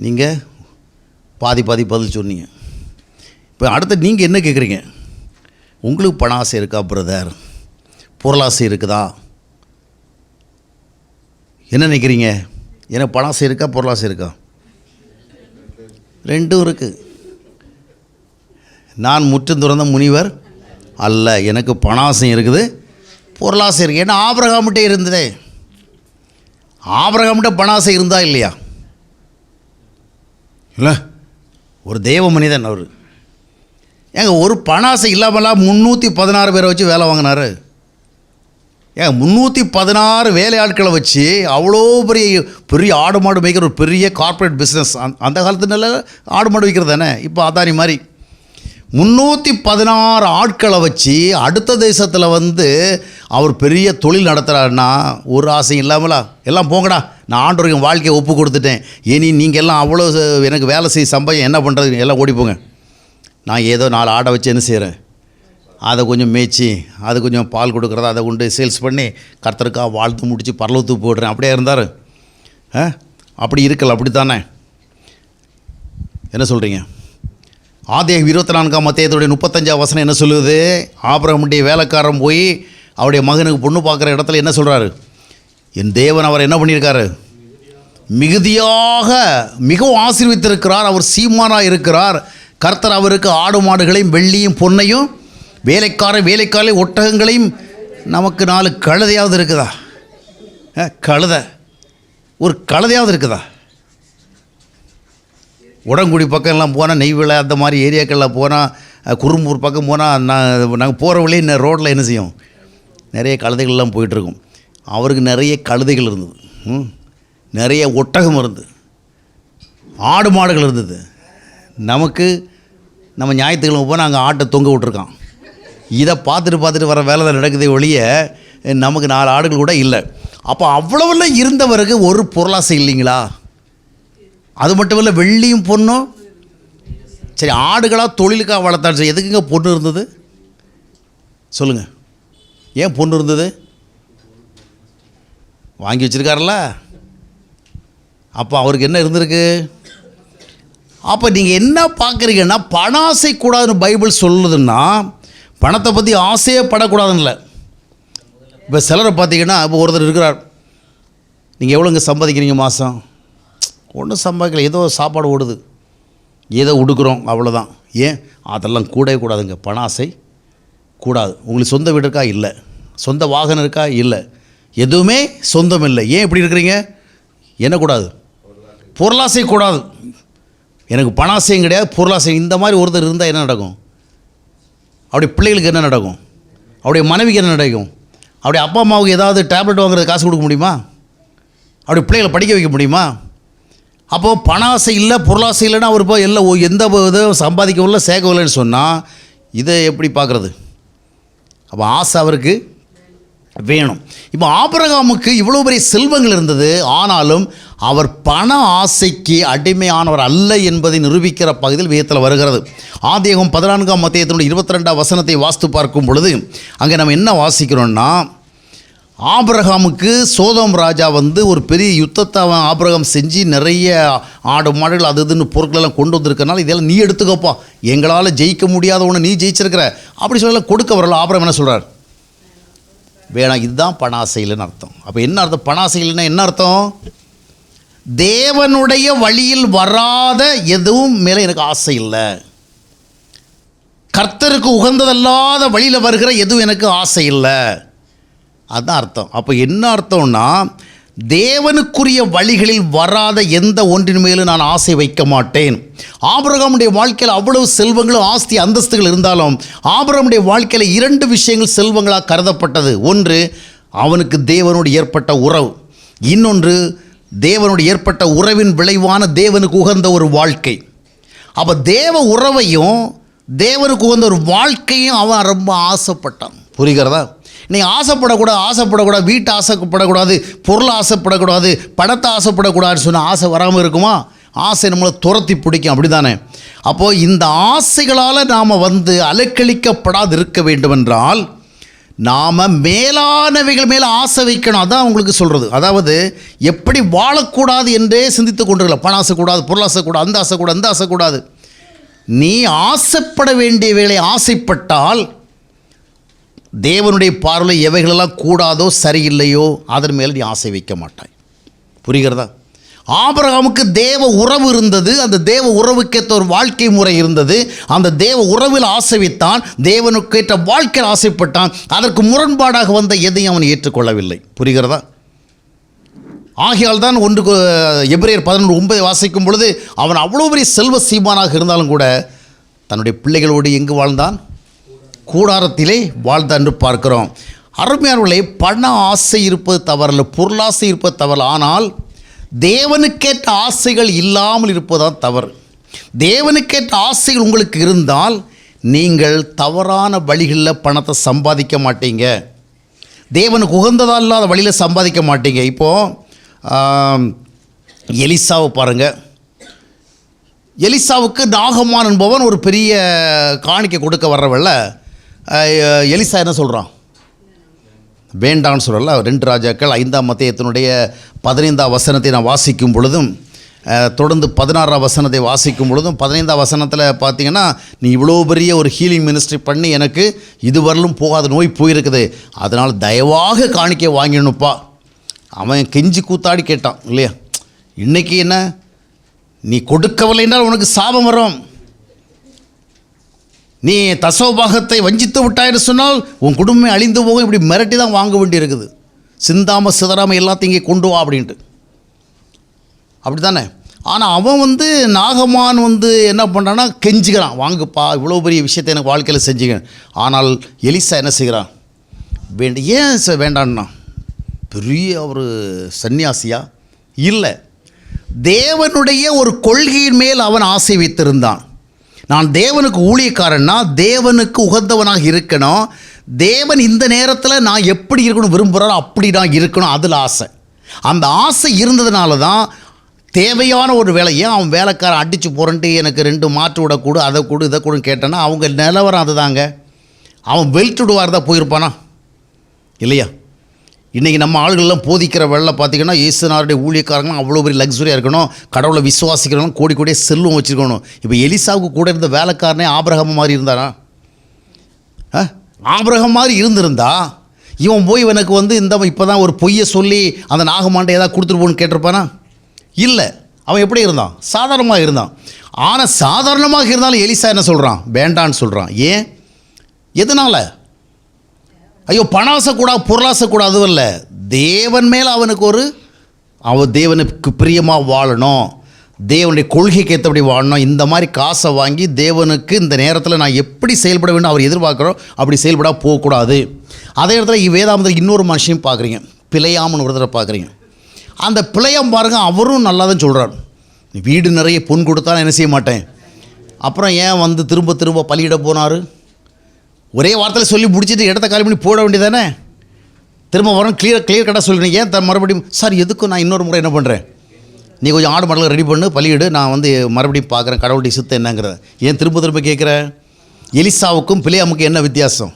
நீங்கள் பாதி பதில் சொன்னீங்க. இப்போ அடுத்து நீங்கள் என்ன கேட்குறீங்க? உங்களுக்கு பண ஆசை இருக்கா பிரதர், பொருளாசை இருக்குதா? என்ன நினைக்கிறீங்க? எனக்கு பண ஆசை இருக்கா, பொருளாசை இருக்கா? ரெண்டும் இருக்குது. நான் முற்றும் துறந்த முனிவர் அல்ல, எனக்கு பண ஆசை இருக்குது, பொருளாசை இருக்குது. ஏன்னா ஆபிரகாம்கிட்டே இருந்ததே. ஆபிரகாம்கிட்ட பண ஆசை இருந்தா இல்லையா? இல்லை, ஒரு தேவ மனிதன் அவர். ஏங்க ஒரு பண ஆசை இல்லாமலாம் 316 பேரை வச்சு வேலை வாங்கினார். ஏங்க 316 வேலையாட்களை வச்சு அவ்வளோ பெரிய ஆடு மாடு மேய்க்கிற ஒரு பெரிய கார்ப்பரேட் பிஸ்னஸ். அந்த காலத்துனால ஆடு மாடு வைக்கிறது தானே, இப்போ அதானி மாதிரி 316 ஆட்களை வச்சு அடுத்த தேசத்தில் அவர் பெரிய தொழில் நடத்துகிறாருன்னா ஒரு ஆசை இல்லாமலா? எல்லாம் போங்கடா, நான் ஆண்டவருக்கு வாழ்க்கையை ஒப்பு கொடுத்துட்டேன், இனி நீங்கள் எல்லாம் அவ்வளோ எனக்கு வேலை செய்ய சம்பளம் என்ன பண்ணுறது, எல்லாம் ஓடிப்போங்க, நான் ஏதோ 4 ஆடை வச்சு என்ன செய்கிறேன், அதை கொஞ்சம் மேய்ச்சி அது கொஞ்சம் பால் கொடுக்குறத அதை கொண்டு சேல்ஸ் பண்ணி கர்த்தருக்காக வாழ்த்து முடித்து பரலோகத்துக்கு போடுறேன். அப்படியே இருந்தார். அப்படி இருக்கல, அப்படி தானே? என்ன சொல்கிறீங்க? ஆதியாகமம் 24ஆம் அத்தியாயத்துடைய 35ஆம் வசனம் என்ன சொல்லுது? ஆபிரகாமுடைய வேலைக்காரன் போய் அவருடைய மகனுக்கு பொண்ணு பார்க்குற இடத்துல என்ன சொல்கிறாரு? என் தேவன் அவர் என்ன பண்ணியிருக்காரு? மிகவும் ஆசீர்வதித்திருக்கிறார், அவர் சீமானாக இருக்கிறார், கர்த்தர் அவருக்கு ஆடு மாடுகளையும் வெள்ளியும் பொன்னையும் வேலைக்காரை ஒட்டகங்களையும், நமக்கு 4 கழுதையாவது இருக்குதா? கழுதை, ஒரு கழுதையாவது இருக்குதா? உடங்குடி பக்கம் எல்லாம் போனால், நெய்வேலை அந்த மாதிரி ஏரியாக்கள்லாம் போனால், குறும்பூர் பக்கம் போனால் நாங்கள் போகிற வழி ரோட்டில் என்ன செய்யும், நிறைய கழுதைகள்லாம் போயிட்டுருக்கும். அவருக்கு நிறைய கழுதைகள் இருந்தது, நிறைய ஒட்டகம் இருந்தது, ஆடு மாடுகள் இருந்தது. நம்ம ஞாயிற்றுக்கிழமை போனால் அங்கே ஆட்டை தொங்க விட்ருக்கான். இதை பார்த்துட்டு வர வேலை தான் நடக்குதே ஒழிய நமக்கு 4 ஆடுகள் கூட இல்லை. அப்போ அவ்வளவுலாம் இருந்தவருக்கு ஒரு பொருளாசை இல்லைங்களா? அது மட்டும் இல்லை, வெள்ளியும் பொண்ணும். சரி, ஆடுகளாக தொழிலுக்காக வளர்த்தாரு, சரி, எதுக்குங்க பொண்ணு இருந்தது சொல்லுங்கள்? ஏன் பொண்ணு இருந்தது? வாங்கி வச்சுருக்காருல்ல, அப்போ அவருக்கு என்ன இருந்திருக்கு? அப்போ நீங்கள் என்ன பார்க்குறீங்கன்னா, பண ஆசை கூடாதுன்னு பைபிள் சொல்லுதுன்னா பணத்தை பற்றி ஆசையே படக்கூடாதுன்னு இல்லை. இப்போ சிலரை பார்த்தீங்கன்னா, இப்போ ஒருத்தர் இருக்கிறார், நீங்கள் எவ்வளோங்க சம்பாதிக்கிறீங்க மாதம்? ஒன்றும் சம்பாதிக்கல, ஏதோ சாப்பாடு ஓடுது, ஏதோ உடுக்குறோம், அவ்வளோதான். ஏன்? அதெல்லாம் கூடவே கூடாதுங்க. பண ஆசை கூடாது. உங்களுக்கு சொந்த வீடு இருக்கா? இல்லை. சொந்த வாகனம் இருக்கா? இல்லை. எதுவுமே சொந்தம் இல்லை. ஏன் இப்படி இருக்கிறீங்க? என்ன கூடாது? பொருளாசை கூடாது. எனக்கு பணாசையும் கிடையாது, பொருளாசை. இந்த மாதிரி ஒருத்தர் இருந்தால் என்ன நடக்கும்? அவருடைய பிள்ளைகளுக்கு என்ன நடக்கும்? அவருடைய மனைவிக்கு என்ன நடக்கும்? அவருடைய அப்பா அம்மாவுக்கு ஏதாவது டேப்லெட் வாங்குறது காசு கொடுக்க முடியுமா? அவருடைய பிள்ளைகளை படிக்க வைக்க முடியுமா? அப்போது பண ஆசை இல்லை, பொருளாசை இல்லைன்னா அவர் இப்போ எல்லாம் எந்த இதுவும் சம்பாதிக்கவும் இல்லை, சேர்க்கவும் இல்லைன்னு சொன்னால் இதை எப்படி பார்க்குறது? அப்போ ஆசை அவருக்கு வேணும். இப்போ ஆபிரகாமுக்கு இவ்வளோ பெரிய செல்வங்கள் இருந்தது, ஆனாலும் அவர் பண ஆசைக்கு அடிமையானவர் அல்ல என்பதை நிரூபிக்கிற பகுதியில் வேதத்தில் வருகிறது. ஆதியாகமம் 14ஆம் அத்தியாயத்தினுடைய 22ஆம் வசனத்தை வாசித்து பார்க்கும் பொழுது அங்கே நம்ம என்ன வாசிக்கிறோம்னா, ஆபிரகாமுக்கு சோதோம் ராஜா ஒரு பெரிய யுத்தத்தை அவன் ஆபிரகாம் செஞ்சு நிறைய ஆடு மாடுகள் அது இதுன்னு பொருட்களெல்லாம் கொண்டு வந்திருக்கனால இதெல்லாம் நீ எடுத்துக்கப்பா, எங்களால் ஜெயிக்க முடியாத ஒன்று நீ ஜெயிச்சிருக்கிற அப்படி சொல்ல கொடுக்க வரல. ஆபிரகாம் என்ன சொல்கிறார்? வேணாம். இதுதான் பண ஆசை இல்லைன்னு அர்த்தம். அப்போ என்ன அர்த்தம்? பண ஆசை இல்லைன்னா என்ன அர்த்தம்? தேவனுடைய வழியில் வராத எதுவும் மேலே எனக்கு ஆசை இல்லை, கர்த்தருக்கு உகந்ததல்லாத வழியில் வருகிற எதுவும் எனக்கு ஆசை இல்லை, அதுதான் அர்த்தம். அப்போ என்ன அர்த்தம்னா, தேவனுக்குரிய வழிகளில் வராத எந்த ஒன்றின் மேலும் நான் ஆசை வைக்க மாட்டேன். ஆபிரகாமுடைய வாழ்க்கையில் அவ்வளவு செல்வங்களும் ஆஸ்தி அந்தஸ்துகள் இருந்தாலும் ஆபிரகாமுடைய வாழ்க்கையில் 2 விஷயங்கள் செல்வங்களாக கருதப்பட்டது. ஒன்று, அவனுக்கு தேவனோடு ஏற்பட்ட உறவு. இன்னொன்று, தேவனோடு ஏற்பட்ட உறவின் விளைவான தேவனுக்கு உகந்த ஒரு வாழ்க்கை. அப்போ தேவ உறவையும் தேவனுக்கு உகந்த ஒரு வாழ்க்கையும் அவன் ரொம்ப ஆசைப்பட்டான். புரிகிறதா? நீங்கள் ஆசைப்படக்கூடாது, வீட்டை ஆசைப்படக்கூடாது, பொருளை ஆசைப்படக்கூடாது, பணத்தை ஆசைப்படக்கூடாதுன்னு சொன்னால் ஆசை வராமல் இருக்குமா? ஆசை நம்மளை துரத்தி பிடிக்கும், அப்படி தானே? அப்போது இந்த ஆசைகளால் நாம் அலக்களிக்கப்படாது இருக்க வேண்டுமென்றால் நாம் மேலானவைகள் மேலே ஆசை வைக்கணும். அதான் உங்களுக்கு சொல்கிறது. அதாவது எப்படி வாழக்கூடாது என்றே சிந்தித்து கொண்டிருக்கல. பண ஆசை கூடாது, பொருளாசை கூடாது, அந்த ஆசை கூடாது, அந்த ஆசை கூடாது. நீ ஆசைப்பட வேண்டியவைகளை ஆசைப்பட்டால் தேவனுடைய பார்வையில் எவைகளெல்லாம் கூடாதோ சரியில்லையோ அதன் மேலே நீ ஆசை வைக்க மாட்டாய். புரிகிறதா? ஆபிரகாமுக்கு தேவ உறவு இருந்தது, அந்த தேவ உறவுக்கேற்ற ஒரு வாழ்க்கை முறை இருந்தது. அந்த தேவ உறவில் ஆசை வைத்தான், தேவனுக்கேற்ற வாழ்க்கையில் ஆசைப்பட்டான். அதற்கு முரண்பாடாக வந்த எதையும் அவன் ஏற்றுக்கொள்ளவில்லை. புரிகிறதா? ஆகையால் தான் எபிரேயர் 11:9 வாசிக்கும் பொழுது அவன் அவ்வளோ பெரிய செல்வ சீமானாக இருந்தாலும் கூட தன்னுடைய பிள்ளைகளோடு எங்கு வாழ்ந்தான்? கூடாரத்திலே வாழ்ந்தான் என்று பார்க்கிறோம். அருமையானவர்களே, பண ஆசை இருப்பது தவறல்ல, பொருளாசை இருப்பது தவறல்ல. ஆனால் தேவனுக்கேற்ற ஆசைகள் இல்லாமல் இருப்பதுதான் தவறு. தேவனுக்கேற்ற ஆசைகள் உங்களுக்கு இருந்தால் நீங்கள் தவறான வழிகளில் பணத்தை சம்பாதிக்க மாட்டீங்க, தேவனுக்கு உகந்ததா இல்லாத வழியில் சம்பாதிக்க மாட்டீங்க. இப்போது எலிசாவை பாருங்கள். எலிசாவுக்கு நாகமான் என்பவன் ஒரு பெரிய காணிக்கை கொடுக்க வர்றவல்ல, எலிசா என்ன சொல்கிறான்? வேண்டான்னு சொல்லல. 2 ராஜாக்கள் 5ஆம் அத்தியாயத்தினுடைய 15ஆம் வசனத்தை நான் வாசிக்கும் பொழுதும் தொடர்ந்து 16ஆம் வசனத்தை வாசிக்கும் பொழுதும் 15ஆம் வசனத்தில் பார்த்தீங்கன்னா, நீ இவ்வளோ பெரிய ஒரு ஹீலிங் மினிஸ்ட்ரி பண்ணி எனக்கு இதுவரையிலும் போகாத நோய் போயிருக்குது, அதனால் தயவாக காணிக்கை வாங்கிடணுப்பா. அவன் கெஞ்சி கூத்தாடி கேட்டான் இல்லையா? இன்றைக்கி என்ன, நீ கொடுக்கவில்லை என்றால் உனக்கு சாபம் வரும், நீ தசோபாகத்தை வஞ்சித்து விட்டாயின்னு சொன்னால் உன் குடும்பம் அழிந்து போகும், இப்படி மிரட்டி தான் வாங்க வேண்டி இருக்குது. சிந்தாமல் சிதறாமல் எல்லாத்தையும் இங்கே கொண்டு வா அப்படின்ட்டு. அப்படி தானே? ஆனால் அவன் நாகமான் என்ன பண்ணுறான்னா கெஞ்சிக்கிறான், வாங்குப்பா, இவ்வளோ பெரிய விஷயத்தை எனக்கு வாழ்க்கையில் செஞ்சுக்க. ஆனால் எலிசா என்ன செய்கிறான்? ஏன் வேண்டான்னா? பெரிய ஒரு சன்னியாசியா? இல்லை, தேவனுடைய ஒரு கொள்கையின் மேல் அவன் ஆசை வைத்திருந்தான். நான் தேவனுக்கு ஊழியக்காரன்னா தேவனுக்கு உகந்தவனாக இருக்கணும், தேவன் இந்த நேரத்தில் நான் எப்படி இருக்கணும் விரும்புகிறாரோ அப்படி நான் இருக்கணும், அதில் ஆசை. அந்த ஆசை இருந்ததுனால தான் தேவையான ஒரு வேலையை அவன் வேலைக்காரன் அடித்து புரண்டு எனக்கு 2 மாற்று விடக்கூடு, அதை கூடு, இதை கூடுன்னு கேட்டானா அவங்க நிலவரம் அதுதாங்க. அவன் வெல்ட் விடுவார் தான் போயிருப்பானா இல்லையா? இன்றைக்கி நம்ம ஆளுகள்லாம் போதிக்கிற வேலை பார்த்திங்கன்னா இயேசுநாதருடைய ஊழியக்காரங்களாம் அவ்வளோ பெரிய லக்ஸுரியாக இருக்கணும், கடவுளை விசுவாசிக்கிறவங்க கோடி கோடியே செல்வம் வச்சுருக்கணும். இப்போ எலிசாவுக்கு கூட இருந்த வேலைக்காரனே ஆபிரகாம் மாதிரி இருந்தானா? ஆபிரகாம் மாதிரி இருந்திருந்தா இவன் போய் இவனுக்கு வந்து இப்போ தான் ஒரு பொய்யை சொல்லி அந்த நாகமாண்டை ஏதாவது கொடுத்துட்டு போன்னு கேட்டிருப்பானா? இல்லை. அவன் எப்படி இருந்தான்? சாதாரணமாக இருந்தான். ஆனால் சாதாரணமாக இருந்தாலும் எலிசா என்ன சொல்கிறான்? வேண்டான்னு சொல்கிறான். ஏன்? எதனால்? ஐயோ பணாசக்கூடாது, பொருளாசக்கூடாது, அதுவும் இல்லை, தேவன் மேலே அவனுக்கு தேவனுக்கு பிரியமாக வாழணும், தேவனுடைய கொள்கைக்கு ஏற்றபடி வாழணும். இந்த மாதிரி காசை வாங்கி தேவனுக்கு இந்த நேரத்தில் நான் எப்படி செயல்பட வேண்டும் அவர் எதிர்பார்க்குறோம் அப்படி செயல்பட போகக்கூடாது. அதே இடத்துல வேதாமத்தில் இன்னொரு மனுஷனையும் பார்க்குறீங்க, பிழையாமன்னு ஒரு தடவை பார்க்குறீங்க. அந்த பிழையாம் பாருங்கள், அவரும் நல்லா தான் சொல்கிறார். வீடு நிறைய பொன் கொடுத்தா நான் என்ன செய்ய மாட்டேன். அப்புறம் ஏன் வந்து திரும்ப திரும்ப பலியிட போனார்? ஒரே வார்த்தையில் சொல்லி முடிச்சுட்டு இடத்த காலி பண்ணி போட வேண்டியதானே? திரும்ப வரணும், கிளியர் கட்டாக சொல்லுறீங்க. ஏன் மறுபடியும் சார் எதுக்கும் நான் இன்னொரு முறை என்ன பண்ணுறேன், நீ கொஞ்சம் ஆடு மாடலை ரெடி பண்ணு, பலியிடு, நான் வந்து மறுபடியும் பார்க்குறேன் கடவுளுடைய சித்தம் என்னங்கிறத. ஏன் திரும்ப திரும்ப கேட்குற? எலிசாவுக்கும் பிழையாமுக்கும் என்ன வித்தியாசம்?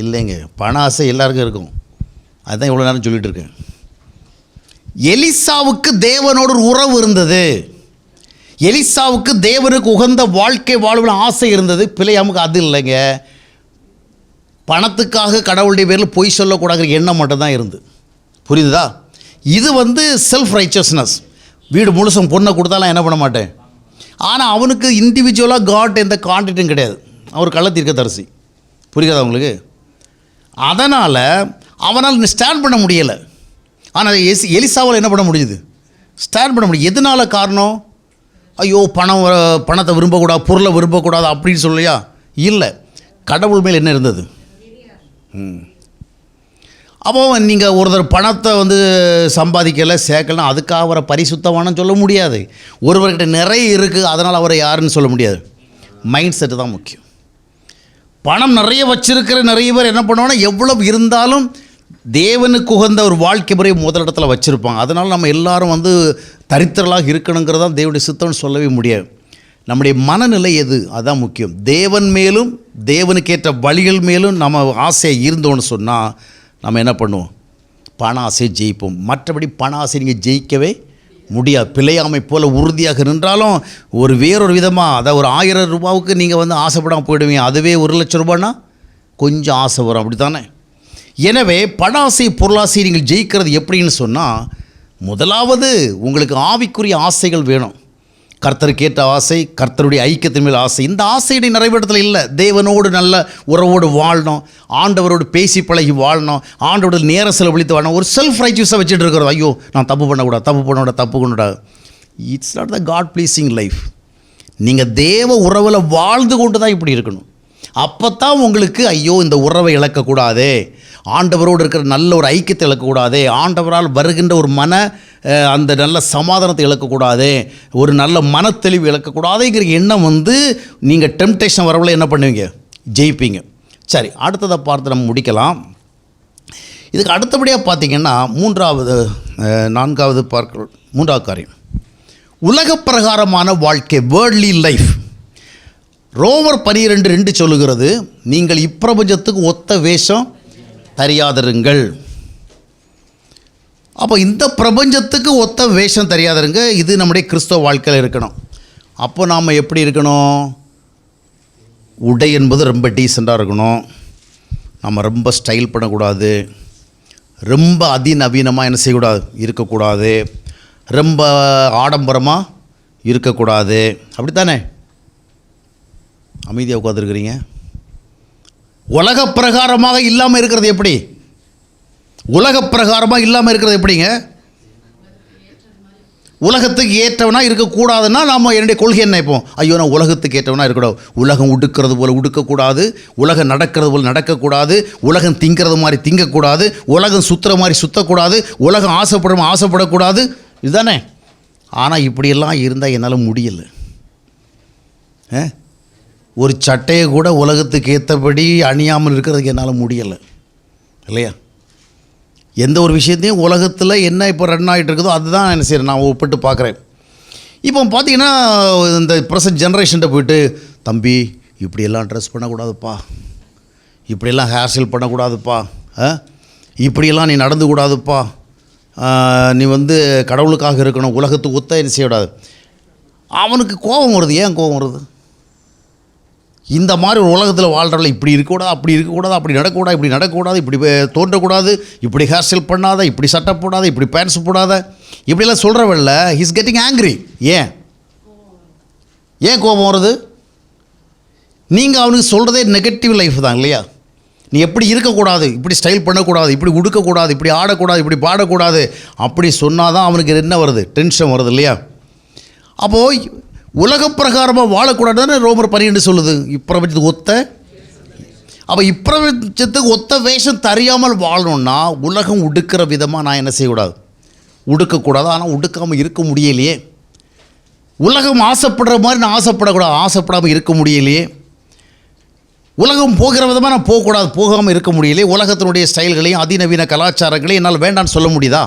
இல்லைங்க, பண ஆசை எல்லாருக்கும் இருக்கும். அதுதான் இவ்வளோ நேரம் சொல்லிகிட்டு இருக்கேன். எலிசாவுக்கு தேவனோடு ஒரு உறவு இருந்தது, எலிசாவுக்கு தேவனுக்கு உகந்த வாழ்க்கை வாழ்வில் ஆசை இருந்தது. பிழையாமுக்கு அது இல்லைங்க. பணத்துக்காக கடவுளுடைய பேரில் பொய் சொல்லக்கூடாதுங்கிற எண்ணம் மட்டும்தான் இருந்து. புரியுதா? இது வந்து செல்ஃப் ரைச்சஸ்னஸ். வீடு முழுசும் பொண்ணை கொடுத்தாலாம் என்ன பண்ண மாட்டேன். ஆனால் அவனுக்கு இண்டிவிஜுவலாக காட் எந்த கான்ட்ராக்டும் கிடையாது. அவர் கள்ள தீர்க்கதரிசி. புரியுதா உங்களுக்கு? அதனால் அவனால் ஸ்டாண்ட் பண்ண முடியலை. ஆனால் எலிசாவால் என்ன பண்ண முடியுது? ஸ்டாண்ட் பண்ண முடியும். எதனால் காரணம்? ஐயோ பணத்தை விரும்பக்கூடாது, பொருளை விரும்பக்கூடாது அப்படின்னு சொல்லியா? இல்லை, கடவுள் மேல் என்ன இருந்தது? அப்போ நீங்கள் ஒருத்தர் பணத்தை வந்து சம்பாதிக்கலை சேர்க்கலாம், அதுக்காக அவரை பரிசுத்தமானு சொல்ல முடியாது. ஒருவர்கிட்ட நிறைய இருக்குது அதனால் அவரை யாருன்னு சொல்ல முடியாது. மைண்ட் செட்டு தான் முக்கியம். பணம் நிறைய வச்சிருக்கிற நிறைய பேர் என்ன பண்ணுவாங்கன்னா, எவ்வளவு இருந்தாலும் தேவனுக்கு உகந்த ஒரு வாழ்க்கை முறையை முதலிடத்தில் வச்சுருப்பாங்க. அதனால் நம்ம எல்லாரும் வந்து தரித்திரலாக இருக்கணுங்கிறது தான் தேவனுடைய சித்தம்னு சொல்லவே முடியாது. நம்முடைய மனநிலை எது, அதுதான் முக்கியம். தேவன் மேலும் தேவனுக்கேற்ற வழிகள் மேலும் நம்ம ஆசையை இருந்தோன்னு சொன்னால் நம்ம என்ன பண்ணுவோம்? பண ஆசையை ஜெயிப்போம். மற்றபடி பண ஆசை நீங்கள் ஜெயிக்கவே முடியாது. பிழையாமை போல் உறுதியாக நின்றாலும் வேறொரு விதமாக, அதை ஒரு 1000 ரூபாவுக்கு நீங்கள் வந்து ஆசைப்படாமல் போயிடுவீங்க. அதுவே 1,00,000 ரூபான்னா கொஞ்சம் ஆசை வரும், அப்படி தானே? எனவே பண ஆசை பொருளாசை நீங்கள் ஜெயிக்கிறது எப்படின்னு சொன்னால், முதலாவது உங்களுக்கு ஆவிக்குரிய ஆசைகள் வேணும். கர்த்தருக்கேற்ற ஆசை, கர்த்தருடைய ஐக்கியத்தின் மேல் ஆசை. இந்த ஆசையுடைய நிறைவேற்றத்தில் இல்லை. தேவனோடு நல்ல உறவோடு வாழணும், ஆண்டவரோடு பேசி பழகி வாழணும், ஆண்டோட நேரம் செலவழித்து வாழணும். ஒரு செல்ஃப் ரைச்சியஸாக வச்சுட்டு இருக்கிறோம். ஐயோ நான் தப்பு பண்ணக்கூடாது. It's not the God pleasing life. நீங்கள் தேவ உறவில் வாழ்ந்து கொண்டு தான் இப்படி இருக்கணும். அப்போ தான் உங்களுக்கு ஐயோ இந்த உறவை இழக்கக்கூடாதே, ஆண்டவரோடு இருக்கிற நல்ல ஒரு ஐக்கியத்தை இழக்கக்கூடாதே, ஆண்டவரால் வருகின்ற ஒரு அந்த நல்ல சமாதானத்தை இழக்கக்கூடாது, ஒரு நல்ல மனத்தெளிவு இழக்கக்கூடாதுங்கிற எண்ணம் வந்து நீங்கள் டெம்டேஷன் வரவில் என்ன பண்ணுவீங்க? ஜெயிப்பீங்க. சரி, அடுத்ததை பார்த்து நம்ம முடிக்கலாம். இதுக்கு அடுத்தபடியாக பார்த்திங்கன்னா மூன்றாவது காரியம் உலக பிரகாரமான வாழ்க்கை, வேர்ல்ட்லி லைஃப். ரோமர் 12:2 சொல்லுகிறது, நீங்கள் இப்பிரபஞ்சத்துக்கு ஒத்த வேஷம் தெரியாதிருங்கள். அப்போ இந்த பிரபஞ்சத்துக்கு ஒத்த வேஷம் தெரியாதிருங்க. இது நம்முடைய கிறிஸ்தவ வாழ்க்கையில் இருக்கணும். அப்போ நாம் எப்படி இருக்கணும்? உடை என்பது ரொம்ப டீசெண்டாக இருக்கணும், நம்ம ரொம்ப ஸ்டைல் பண்ணக்கூடாது, ரொம்ப அதிநவீனமாக என்ன செய்யக்கூடாது, இருக்கக்கூடாது, ரொம்ப ஆடம்பரமாக இருக்கக்கூடாது. அப்படித்தானே? அமைதியாக உட்காந்துருக்கிறீங்க. உலக பிரகாரமாக இல்லாமல் இருக்கிறது எப்படி? உலக பிரகாரமாக இல்லாமல் இருக்கிறது எப்படிங்க? உலகத்துக்கு ஏற்றவனாக இருக்கக்கூடாதுன்னா நாம் என்னுடைய கொள்கை என்ன? இப்போ ஐயோ நான் உலகத்துக்கு ஏற்றவனாக இருக்கக்கூடாது, உலகம் உடுக்கிறது போல் உடுக்கக்கூடாது, உலகம் நடக்கிறது போல் நடக்கக்கூடாது, உலகம் திங்கிறது மாதிரி திங்கக்கூடாது, உலகம் சுற்றுற மாதிரி சுற்றக்கூடாது, உலகம் ஆசைப்படக்கூடாது. இதுதானே? ஆனால் இப்படியெல்லாம் இருந்தால் என்னால் முடியலை. ஒரு சட்டையை கூட உலகத்துக்கு ஏற்றபடி அணியாமல் இருக்கிறதுக்கு என்னால் முடியலை, இல்லையா? எந்த ஒரு விஷயத்தையும் உலகத்தில் என்ன இப்போ ரன் ஆகிட்டு இருக்குதோ அதுதான் என்ன செய்கிறேன், நான் ஒப்பிட்டு பார்க்குறேன். இப்போ பார்த்தீங்கன்னா இந்த ப்ரெசன்ட் ஜென்ரேஷன்கிட்ட போயிட்டு, தம்பி இப்படியெல்லாம் ட்ரெஸ் பண்ணக்கூடாதுப்பா, இப்படியெல்லாம் ஹேர் ஸ்டைல் பண்ணக்கூடாதுப்பா, இப்படியெல்லாம் நீ நடந்து கூடாதுப்பா, நீ வந்து கடவுளுக்காக இருக்கணும், உலகத்துக்கு ஒத்த என்ன செய்யக்கூடாது. அவனுக்கு கோபம் வருது. ஏன் கோபம் வருது? இந்த மாதிரி ஒரு உலகத்தில் வாழ்கிறவங்கள இப்படி இருக்கக்கூடாது, அப்படி இருக்கக்கூடாது, அப்படி நடக்கக்கூடாது, இப்படி நடக்கக்கூடாது, இப்படி தோன்றக்கூடாது, இப்படி ஹேர் ஸ்டைல் பண்ணாத, இப்படி சட்டை போடாத, இப்படி பேண்ட்ஸ் போடாத, இப்படிலாம் சொல்கிறவல்ல ஹீஸ் கெட்டிங் ஆங்க்ரி. ஏன் கோபம் வருது? நீங்கள் அவனுக்கு சொல்கிறதே நெகட்டிவ் லைஃப் தான் இல்லையா? நீ எப்படி இருக்கக்கூடாது, இப்படி ஸ்டைல் பண்ணக்கூடாது, இப்படி உடுக்கக்கூடாது, இப்படி ஆடக்கூடாது, இப்படி பாடக்கூடாது, அப்படி சொன்னால் தான் அவனுக்கு என்ன வருது? டென்ஷன் வருது இல்லையா? அப்போது உலக பிரகாரமாக வாழக்கூடாதுன்னு ரோமர் 12 சொல்லுது. இப்பிரபஞ்சத்துக்கு ஒத்த, அப்போ இப்பிரபஞ்சத்துக்கு ஒத்த வேஷம் தெரியாமல் வாழணுன்னா உலகம் உடுக்கிற விதமாக நான் என்ன செய்யக்கூடாது? உடுக்கக்கூடாது. ஆனால் உடுக்காமல் இருக்க முடியலையே. உலகம் ஆசைப்படுற மாதிரி நான் ஆசைப்படக்கூடாது, ஆசைப்படாமல் இருக்க முடியலையே. உலகம் போகிற விதமாக நான் போகக்கூடாது, போகாமல் இருக்க முடியலையே. உலகத்தினுடைய ஸ்டைல்களையும் அதிநவீன கலாச்சாரங்களையும் என்னால் வேண்டான்னு சொல்ல முடியுதா?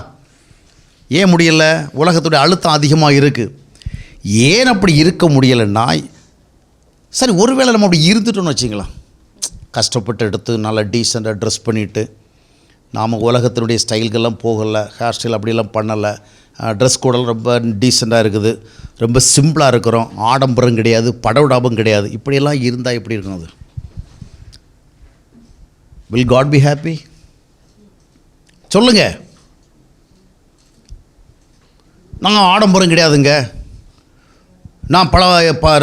ஏன் முடியலை? உலகத்துடைய அழுத்தம் அதிகமாக இருக்குது. ஏன் அப்படி இருக்க முடியலைன்னா, சரி ஒருவேளை நம்ம அப்படி இருந்துட்டோன்னு வச்சுக்கலாம், கஷ்டப்பட்டு எடுத்து நல்லா டீசெண்டாக ட்ரெஸ் பண்ணிவிட்டு நாம் உலகத்தினுடைய ஸ்டைல்கள்லாம் போகலை, ஹேர் ஸ்டைல் அப்படிலாம் பண்ணலை, ட்ரெஸ் கூடலாம் ரொம்ப டீசெண்டாக இருக்குது, ரொம்ப சிம்பிளாக இருக்கிறோம், ஆடம்பரம் கிடையாது, படவிடாபம் கிடையாது, இப்படியெல்லாம் இருந்தால் எப்படி இருக்கும்? அது வில் காட் பி ஹாப்பி? சொல்லுங்கள். நாங்கள் ஆடம்பரம் கிடையாதுங்க, நான்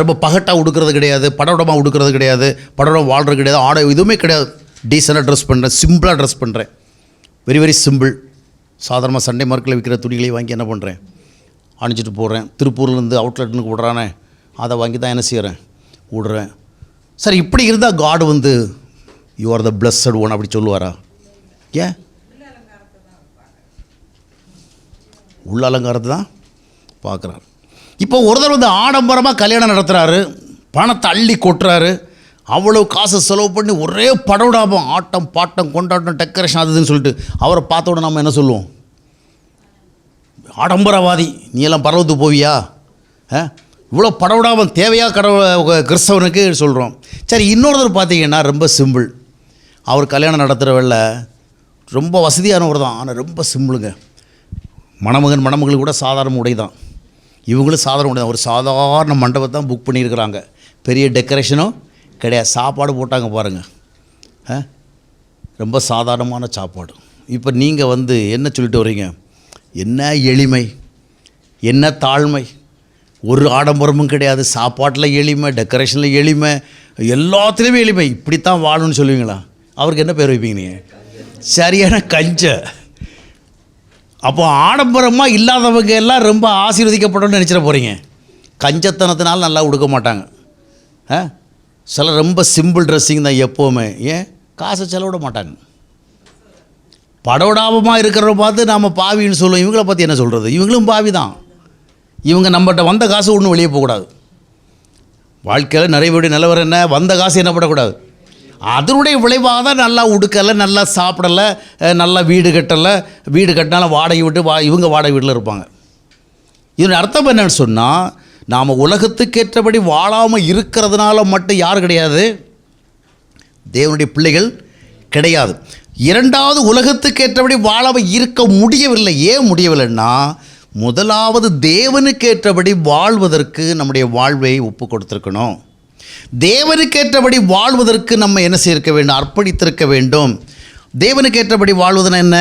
ரொம்ப பகட்டாக உடுக்கிறது கிடையாது, படவிடமாக உடுக்கிறது கிடையாது, படவிடம் வாழ்கிறது கிடையாது, ஆடை எதுவுமே கிடையாது, டீசெண்டாக ட்ரெஸ் பண்ணுறேன், சிம்பிளாக ட்ரெஸ் பண்ணுறேன், வெரி சிம்பிள். சாதாரணமாக சண்டே மார்க்கில் விற்கிற துணிகளை வாங்கி என்ன பண்ணுறேன்? அணிஞ்சிட்டு போடுறேன். திருப்பூர்லேருந்து அவுட்லெட்னு விடுறானே, அதை வாங்கி தான் என்ன செய்கிறேன்? விடுறேன். சரி இப்படி இருந்தால் காட் வந்து you are the blessed one அப்படி சொல்லுவாரா? ஏன்? உள்ள அலங்காரத்தை தான் பார்க்குறாரு. இப்போ ஒருத்தர் வந்து ஆடம்பரமாக கல்யாணம் நடத்துகிறாரு, பணத்தை அள்ளி கொட்டுறாரு, அவ்வளோ காசு செலவு பண்ணி ஒரே படவிடாமல் ஆட்டம் பாட்டம் கொண்டாட்டம் டெக்கரேஷன் அதுன்னு சொல்லிட்டு அவரை பார்த்த உடனே நம்ம என்ன சொல்லுவோம்? ஆடம்பரவாதி, நீ எல்லாம் பரவத்துக்கு போவியா? இவ்வளோ படவிடாமல் தேவையா கடவுள் கிறிஸ்தவனுக்கு சொல்கிறோம். சரி இன்னொருத்தர் பார்த்தீங்கன்னா ரொம்ப சிம்பிள், அவர் கல்யாணம் நடத்துகிறவல்ல ரொம்ப வசதியானவர் தான், ஆனால் ரொம்ப சிம்பிளுங்க. மணமகன் மணமகள் கூட சாதாரண உடை தான், இவங்களும் சாதாரண உடை தான், ஒரு சாதாரண மண்டபத்தை தான் புக் பண்ணியிருக்கிறாங்க, பெரிய டெக்கரேஷனும் கிடையாது, சாப்பாடு போட்டாங்க பாருங்கள், ரொம்ப சாதாரணமான சாப்பாடு. இப்போ நீங்கள் வந்து என்ன சொல்லிட்டு வரீங்க? என்ன எளிமை, என்ன தாழ்மை, ஒரு ஆடம்பரமும் கிடையாது, சாப்பாட்டில் எளிமை, டெக்கரேஷனில் எளிமை, எல்லாத்துலேயுமே எளிமை, இப்படித்தான் வாழணும்னு சொல்லுவீங்களா? அவருக்கு என்ன பேர் வைப்பீங்க நீங்கள்? சரியான கஞ்ச. அப்போ ஆடம்பரமாக இல்லாதவங்க எல்லாம் ரொம்ப ஆசீர்வதிக்கப்படணும்னு நினச்சிட போகிறீங்க. கஞ்சத்தனத்தினால நல்லா உடுக்க மாட்டாங்க. சில ரொம்ப சிம்பிள் ட்ரெஸ்ஸிங் தான் எப்போவுமே. ஏன்? காசை செலவிட மாட்டாங்க. படவிடாபமாக இருக்கிறத பார்த்து நாம் பாவின்னு சொல்லுவோம். இவங்கள பற்றி என்ன சொல்கிறது? இவங்களும் பாவி தான். இவங்க நம்மகிட்ட வந்த காசு ஒன்றும் வெளியே போகக்கூடாது. வாழ்க்கையில் நிறைய பேருடைய நிலவரம் என்ன? வந்த காசு என்ன பண்ணக்கூடாது, அதனுடைய விளைவாக தான் நல்லா உடுக்கலை, நல்லா சாப்பிடலை, நல்லா வீடு கட்டலை, வீடு கட்டினாலும் வாடகை விட்டு இவங்க வாடகை வீட்டில் இருப்பாங்க. இதனுடைய அர்த்தம் என்னன்னு சொன்னால், நாம் உலகத்துக்கேற்றபடி வாழாமல் இருக்கிறதுனால மட்டும் யார் கிடையாது? தேவனுடைய பிள்ளைகள் கிடையாது. இரண்டாவது, உலகத்துக்கேற்றபடி வாழாமல் இருக்க முடியவில்லை. ஏன் முடியவில்லைன்னா, முதலாவது தேவனுக்கேற்றபடி வாழ்வதற்கு நம்முடைய வாழ்வை ஒப்பு கொடுத்துருக்கணும். தேவனுக்கேற்றபடி வாழ்வதற்கு நம்ம என்ன செய்திருக்க வேண்டும்? அர்ப்பணித்திருக்க வேண்டும். தேவனுக்கேற்றபடி வாழ்வதுன்னா என்ன?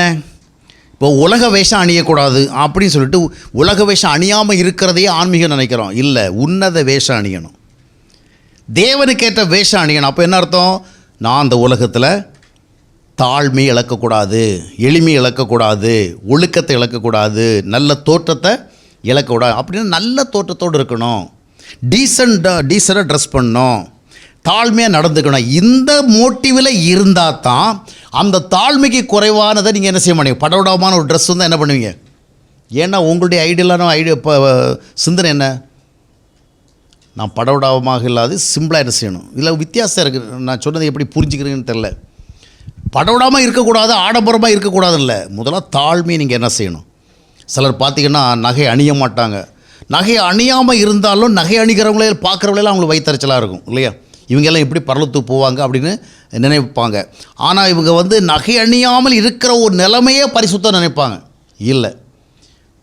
இப்போ உலக வேஷம் அணியக்கூடாது அப்படின்னு சொல்லிட்டு உலக வேஷம் அணியாமல் இருக்கிறதையே ஆன்மீகம் நினைக்கிறோம். இல்லை, உன்னத வேஷம் அணியணும், தேவனுக்கேற்ற வேஷம் அணியணும். அப்போ என்ன அர்த்தம்? நான் அந்த உலகத்தில் தாழ்மை இழக்கக்கூடாது, எளிமை இழக்கக்கூடாது, ஒழுக்கத்தை இழக்கக்கூடாது, நல்ல தோற்றத்தை இழக்கக்கூடாது. அப்படின்னு நல்ல தோற்றத்தோடு இருக்கணும், டீசெண்டாக ட்ரெஸ் பண்ணணும், தாழ்மையாக நடந்துக்கணும். இந்த மோட்டிவில் இருந்தால் தான் அந்த தாழ்மைக்கு குறைவானதை நீங்கள் என்ன செய்ய மாட்டீங்க? படவிடாமான ஒரு ட்ரெஸ் வந்து என்ன பண்ணுவீங்க? ஏன்னா உங்களுடைய இப்போ சிந்தனை என்ன? நான் படவிடாமமாக இல்லாது சிம்பிளாக என்ன செய்யணும். இதில் வித்தியாசம் இருக்குது. நான் சொன்னது எப்படி புரிஞ்சுக்கிறீங்கன்னு தெரில. படவிடாமல் இருக்கக்கூடாது, ஆடம்பரமாக இருக்கக்கூடாது இல்லை, முதல்ல தாழ்மையை நீங்கள் என்ன செய்யணும். சிலர் பார்த்திங்கன்னா நகை அணிய மாட்டாங்க. நகை அணியாமல் இருந்தாலும் நகை அணிக்கிறவங்களே பார்க்குறவங்களெல்லாம் அவங்களுக்கு வயிற்றுச்சலாக இருக்கும் இல்லையா? இவங்கெல்லாம் எப்படி பரலத்துக்கு போவாங்க அப்படின்னு நினைப்பாங்க. ஆனால் இவங்க வந்து நகை அணியாமல் இருக்கிற ஒரு நிலைமையே பரிசுத்தம் நினைப்பாங்க. இல்லை,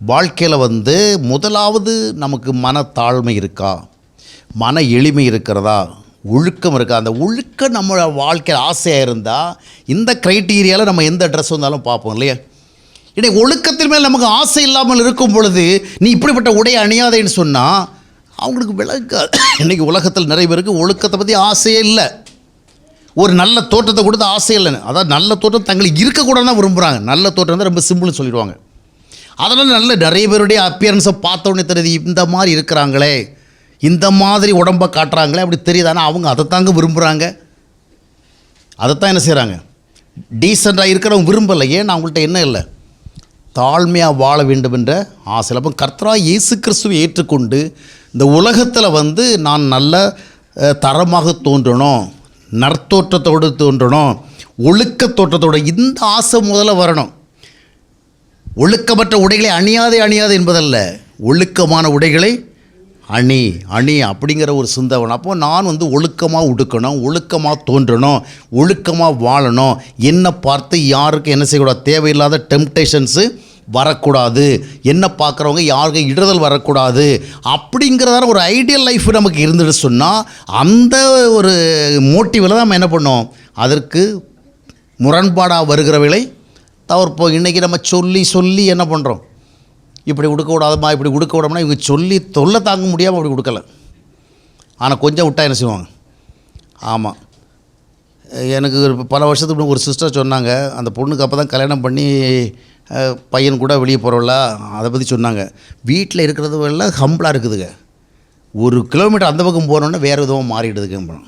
வாழ்க்கையில் வந்து முதலாவது நமக்கு மனத்தாழ்மை இருக்கா, மன எளிமை இருக்கிறதா, ஒழுக்கம் இருக்கா. அந்த ஒழுக்கம் நம்ம வாழ்க்கையில் ஆசையாக இருந்தால் இந்த க்ரைட்டீரியாவில் நம்ம எந்த ட்ரெஸ் வந்தாலும் பார்ப்போம் இல்லையா. இன்றைக்கி ஒழுக்கத்தின் மேல் நமக்கு ஆசை இல்லாமல் இருக்கும் பொழுது நீ இப்படிப்பட்ட உடையை அணியாதேன்னு சொன்னால் அவங்களுக்கு விளக்காது. இன்றைக்கி உலகத்தில் நிறைய பேருக்கு ஒழுக்கத்தை பற்றி ஆசையே இல்லை. ஒரு நல்ல தோற்றத்தை கொடுத்து ஆசை இல்லைன்னு, அதாவது நல்ல தோற்றம் தங்களுக்கு இருக்கக்கூடாது தான் விரும்புகிறாங்க. நல்ல தோற்றம் தான் ரொம்ப சிம்பிள்னு சொல்லிடுவாங்க. அதனால் நிறைய பேருடைய அப்பியரன்ஸை பார்த்த உடனே தெரியுது, இந்த மாதிரி இருக்கிறாங்களே, இந்த மாதிரி உடம்பை காட்டுறாங்களே அப்படி தெரியுது. ஆனால் அவங்க அதை தாங்க விரும்புகிறாங்க, அதைத்தான் என்ன செய்கிறாங்க, டீசெண்டாக இருக்கிறவங்க விரும்பலை. ஏன் அவங்கள்ட்ட என்ன இல்லை, தாழ்மையாக வாழ வேண்டும் என்ற ஆசை. அப்போ கர்த்தராகிய இயேசு கிறிஸ்துவை ஏற்றுக்கொண்டு இந்த உலகத்தில் வந்து நான் நல்ல தரமாக தோன்றணும், நற்தோற்றத்தோடு தோன்றணும், ஒழுக்க தோற்றத்தோடு, இந்த ஆசை முதல்ல வரணும். ஒழுக்கமற்ற உடைகளை அணியாதே என்பதல்ல, ஒழுக்கமான உடைகளை அணி அப்படிங்கிற ஒரு சிந்தவன். அப்போது நான் வந்து ஒழுக்கமாக உடுக்கணும், ஒழுக்கமாக தோன்றணும், ஒழுக்கமாக வாழணும். என்னை பார்த்து யாருக்கு என்ன செய்யக்கூடாது, தேவையில்லாத டெம்ப்டேஷன்ஸு வரக்கூடாது, என்ன பார்க்குறவங்க யாருக்கு இடதல் வரக்கூடாது. அப்படிங்கிறதான ஒரு ஐடியல் லைஃப் நமக்கு இருந்துட்டு சொன்னால் அந்த ஒரு மோட்டிவில் தான் நம்ம என்ன பண்ணோம், அதற்கு முரண்பாடாக வருகிறவர்களை தவிர்ப்போம். இன்றைக்கி நம்ம சொல்லி என்ன பண்ணுறோம், இப்படி கொடுக்க விடாதமா, இப்படி கொடுக்க விடாமனா இவங்க சொல்லி தொல்லை தாங்க முடியாமல் அப்படி கொடுக்கல. ஆனால் கொஞ்சம் விட்டால் என்ன செய்வாங்க. ஆமாம், எனக்கு பல வருஷத்துக்கு ஒரு சிஸ்டர் சொன்னாங்க, அந்த பொண்ணுக்கு அப்போ தான் கல்யாணம் பண்ணி பையன் கூட வெளியே போகிறவங்கள அதை பற்றி சொன்னாங்க. வீட்டில் இருக்கிறது எல்லாம் ஹம்பிளாக இருக்குதுங்க, 1 கிலோமீட்டர் அந்த பக்கம் போனோன்னே வேறு விதமாக மாறிடுதுங்க.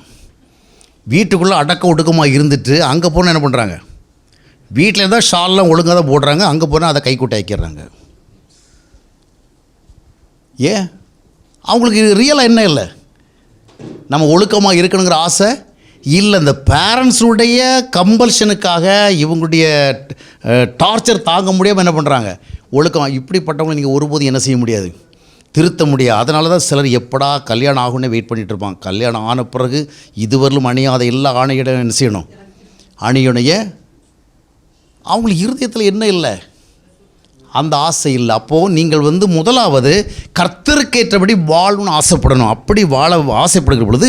வீட்டுக்குள்ளே அடக்க ஒடுக்கமாக இருந்துட்டு அங்கே போனால் என்ன பண்ணுறாங்க, வீட்டில் இருந்தால் ஷால்லாம் ஒழுங்காக தான் போடுறாங்க, அங்கே போனால் அதை கைக்கூட்டை ஆக்கிடுறாங்க. ஏன், அவங்களுக்கு ரியலாக என்ன இல்லை, நம்ம ஒழுக்கமாக இருக்கணுங்கிற ஆசை இல்லை. இந்த பேரண்ட்ஸுடைய கம்பல்ஷனுக்காக இவங்களுடைய டார்ச்சர் தாங்க முடியாமல் என்ன பண்ணுறாங்க, ஒழுக்கம். இப்படிப்பட்டவங்களை நீங்கள் ஒருபோதும் என்ன செய்ய முடியாது, திருத்த முடியாது. அதனால தான் சிலர் எப்படா கல்யாணம் ஆகும்னே வெயிட் பண்ணிகிட்டு இருப்பாங்க. கல்யாணம் ஆன பிறகு இதுவரையிலும் அணியாத எல்லா ஆணையிடம் என்ன செய்யணும், அணியுடைய. அவங்களுக்கு இருதயத்தில் என்ன இல்லை, அந்த ஆசை இல்லை. அப்போது நீங்கள் வந்து முதலாவது கர்த்தருக்கேற்றபடி வாழணும்னு ஆசைப்படணும். அப்படி வாழ ஆசைப்படுகிற பொழுது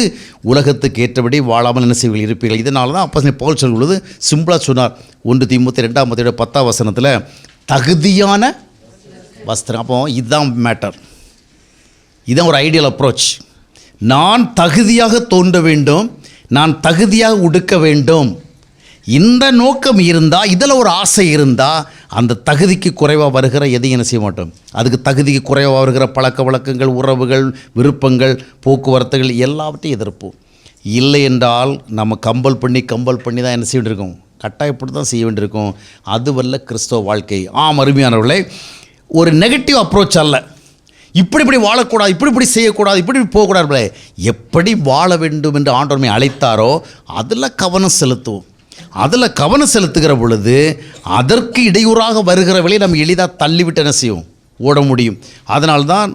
உலகத்துக்கு ஏற்றபடி வாழாமல் என்ன செய்வீர்கள், இருப்பீர்கள். இதனால தான் அப்போ பவுல் சொல்லும் பொழுது சிம்பிளாக சொன்னார், 1 தீமோத்தேயு 2:10 தகுதியான வஸ்திரம். அப்போ இதுதான் மேட்டர், இதுதான் ஒரு ஐடியல் அப்ரோச். நான் தகுதியாக தோன்ற வேண்டும், நான் தகுதியாக உடுக்க வேண்டும். இந்த நோக்கம் இருந்தால், இதில் ஒரு ஆசை இருந்தால், அந்த தகுதிக்கு குறைவாக வருகிற எதையும் என்ன செய்ய மாட்டோம். அதுக்கு தகுதிக்கு குறைவாக வருகிற பழக்க வழக்கங்கள், உறவுகள், விருப்பங்கள், போக்குவரத்துகள் எல்லாவற்றையும் எதிர்ப்போம். இல்லை என்றால் நம்ம கம்பல் பண்ணி தான் என்ன செய்ய வேண்டியிருக்கும், கட்டாயப்பட்டு தான் செய்ய வேண்டியிருக்கும். அதுவல்ல கிறிஸ்தவ வாழ்க்கை. அருமையானவர்களே, ஒரு நெகட்டிவ் அப்ரோச் அல்ல, இப்படி வாழக்கூடாது, இப்படி செய்யக்கூடாது, இப்படி போகக்கூடாது. எப்படி வாழ வேண்டும் என்று ஆண்டவர் அழைத்தாரோ அதில் கவனம் செலுத்துவோம். அதில் கவனம் செலுத்துகிற பொழுது அதற்கு இடையூறாக வருகிறவளை நம்ம எளிதாக தள்ளிவிட்டு என்ன செய்வோம், ஓட முடியும். அதனால்தான்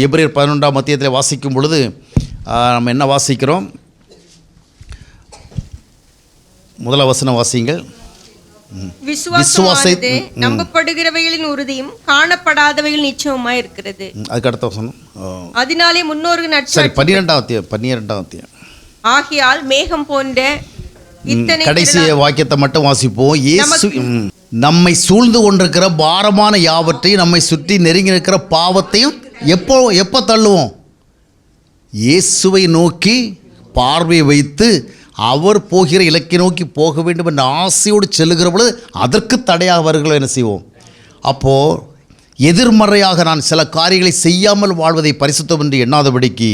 எபிரேயர் 11ஆம் அத்தியாயத்தில் வாசிக்கும் பொழுது நம்ம என்ன வாசிக்கிறோம், முதல் வசனம் வாசிங்கள். விசுவாசத்தை நம்பப்படுகிறவைகளின் உறுதியும் காணப்படாதவைகள் நிச்சயமாய் இருக்கிறது. அதுக்கு அடுத்த வசனம், அதனாலே முன்னோர்கள் நற்சாட்சி 12ஆம் அத்தியாயம். ஆகையால் மேகம் போன்ற கடைசி வாக்கியத்தை மட்டும் வாசிப்போம். இயேசு நம்மை சூழ்ந்து கொண்டிருக்கிற பாரமான யாவற்றையும், நம்மை சுற்றி நெருங்கி இருக்கிற பாவத்தையும் எப்போ தள்ளுவோம், இயேசுவை நோக்கி பார்வையை வைத்து அவர் போகிற இலக்கை நோக்கி போக வேண்டும் என்ற ஆசையோடு செல்லுகிற பொழுது அதற்கு தடையாக வருகிறோம் என்ன செய்வோம். அப்போது எதிர்மறையாக நான் சில காரியங்களை செய்யாமல் வாழ்வதை பரிசுத்தம் என்று எண்ணாதபடிக்கு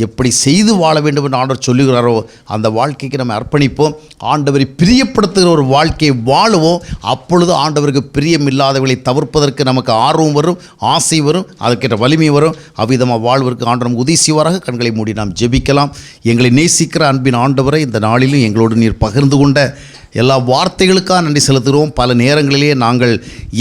எப்படி செய்து வாழ வேண்டும் என்று ஆண்டவர் சொல்லுகிறாரோ அந்த வாழ்க்கைக்கு நம்ம அர்ப்பணிப்போம். ஆண்டவரை பிரியப்படுத்துகிற ஒரு வாழ்க்கையை வாழுவோம். அப்பொழுது ஆண்டவருக்கு பிரியமில்லாதவர்களை தவிர்ப்பதற்கு நமக்கு ஆர்வம் வரும், ஆசை வரும், அதற்கேற்ற வலிமை வரும். அவ்விதமாக வாழ்வதற்கு ஆண்டவர் உதவி செய்வாராக. கண்களை மூடி நாம் ஜெபிக்கலாம். எங்களை நேசிக்கிற அன்பின் ஆண்டவரை, இந்த நாளிலும் எங்களோடு நீர் பகிர்ந்து கொண்ட எல்லா வார்த்தைகளுக்காக நன்றி செலுத்துகிறோம். பல நேரங்களிலே நாங்கள்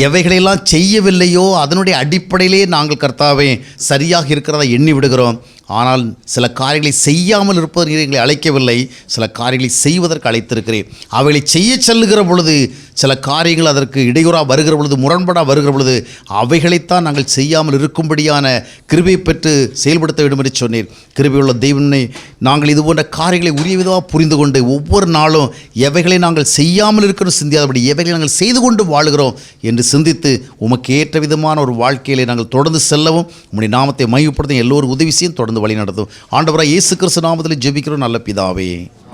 எவைகளெல்லாம் செய்யவில்லையோ அதனுடைய அடிப்படையிலே நாங்கள் கர்த்தாவே சரியாக இருக்கிறதா எண்ணி விடுகிறோம். ஆனால் சில காரியங்களை செய்யாமல் இருப்பது நீர் எங்களை அழைக்கவில்லை, சில காரியங்களை செய்வதற்கு அழைத்திருக்கிறேன். அவைகளை செய்ய செல்லுகிற பொழுது சில காரியங்கள் அதற்கு இடையூறாக வருகிற பொழுது, முரண்பாடாக வருகிற பொழுது அவைகளைத்தான் நாங்கள் செய்யாமல் இருக்கும்படியான கிருபை பெற்று செயல்படுத்த வேண்டும் என்று சொன்னீர். கிருபையுள்ள தெய்வனை நாங்கள் இது போன்ற காரியங்களை உரிய விதமாக புரிந்து கொண்டு ஒவ்வொரு நாளும் எவைகளை நாங்கள் செய்யாமல் இருக்கிறோம் சிந்தியாதபடி எவைகளை நாங்கள் செய்து கொண்டு வாழுகிறோம் என்று சிந்தித்து உமக்கு ஏற்ற விதமான ஒரு வாழ்க்கையிலே நாங்கள் தொடர்ந்து செல்லவும் உம்முடைய நாமத்தை மையப்படுத்த எல்லோரும் உதவி செய்யும், தொடர்ந்து வழி நடத்தும். ஆண்டவராக இயேசு கிறிஸ்து நாமத்தில் ஜெபிக்கிறோம் நல்ல பிதாவே,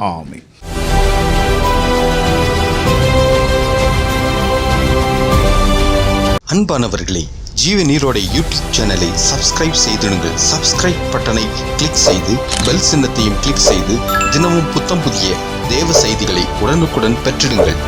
ஆமென். அன்பானவர்களே, ஜீவ நீரோடை யூடியூப் சேனலை சப்ஸ்கிரைப் செய்திடுங்கள். சப்ஸ்கிரைப் பட்டனை கிளிக் செய்து பெல் சின்னத்தையும் கிளிக் செய்து தினமும் புத்தம் புதிய தேவ செய்திகளை உடனுக்குடன் பெற்றிடுங்கள்.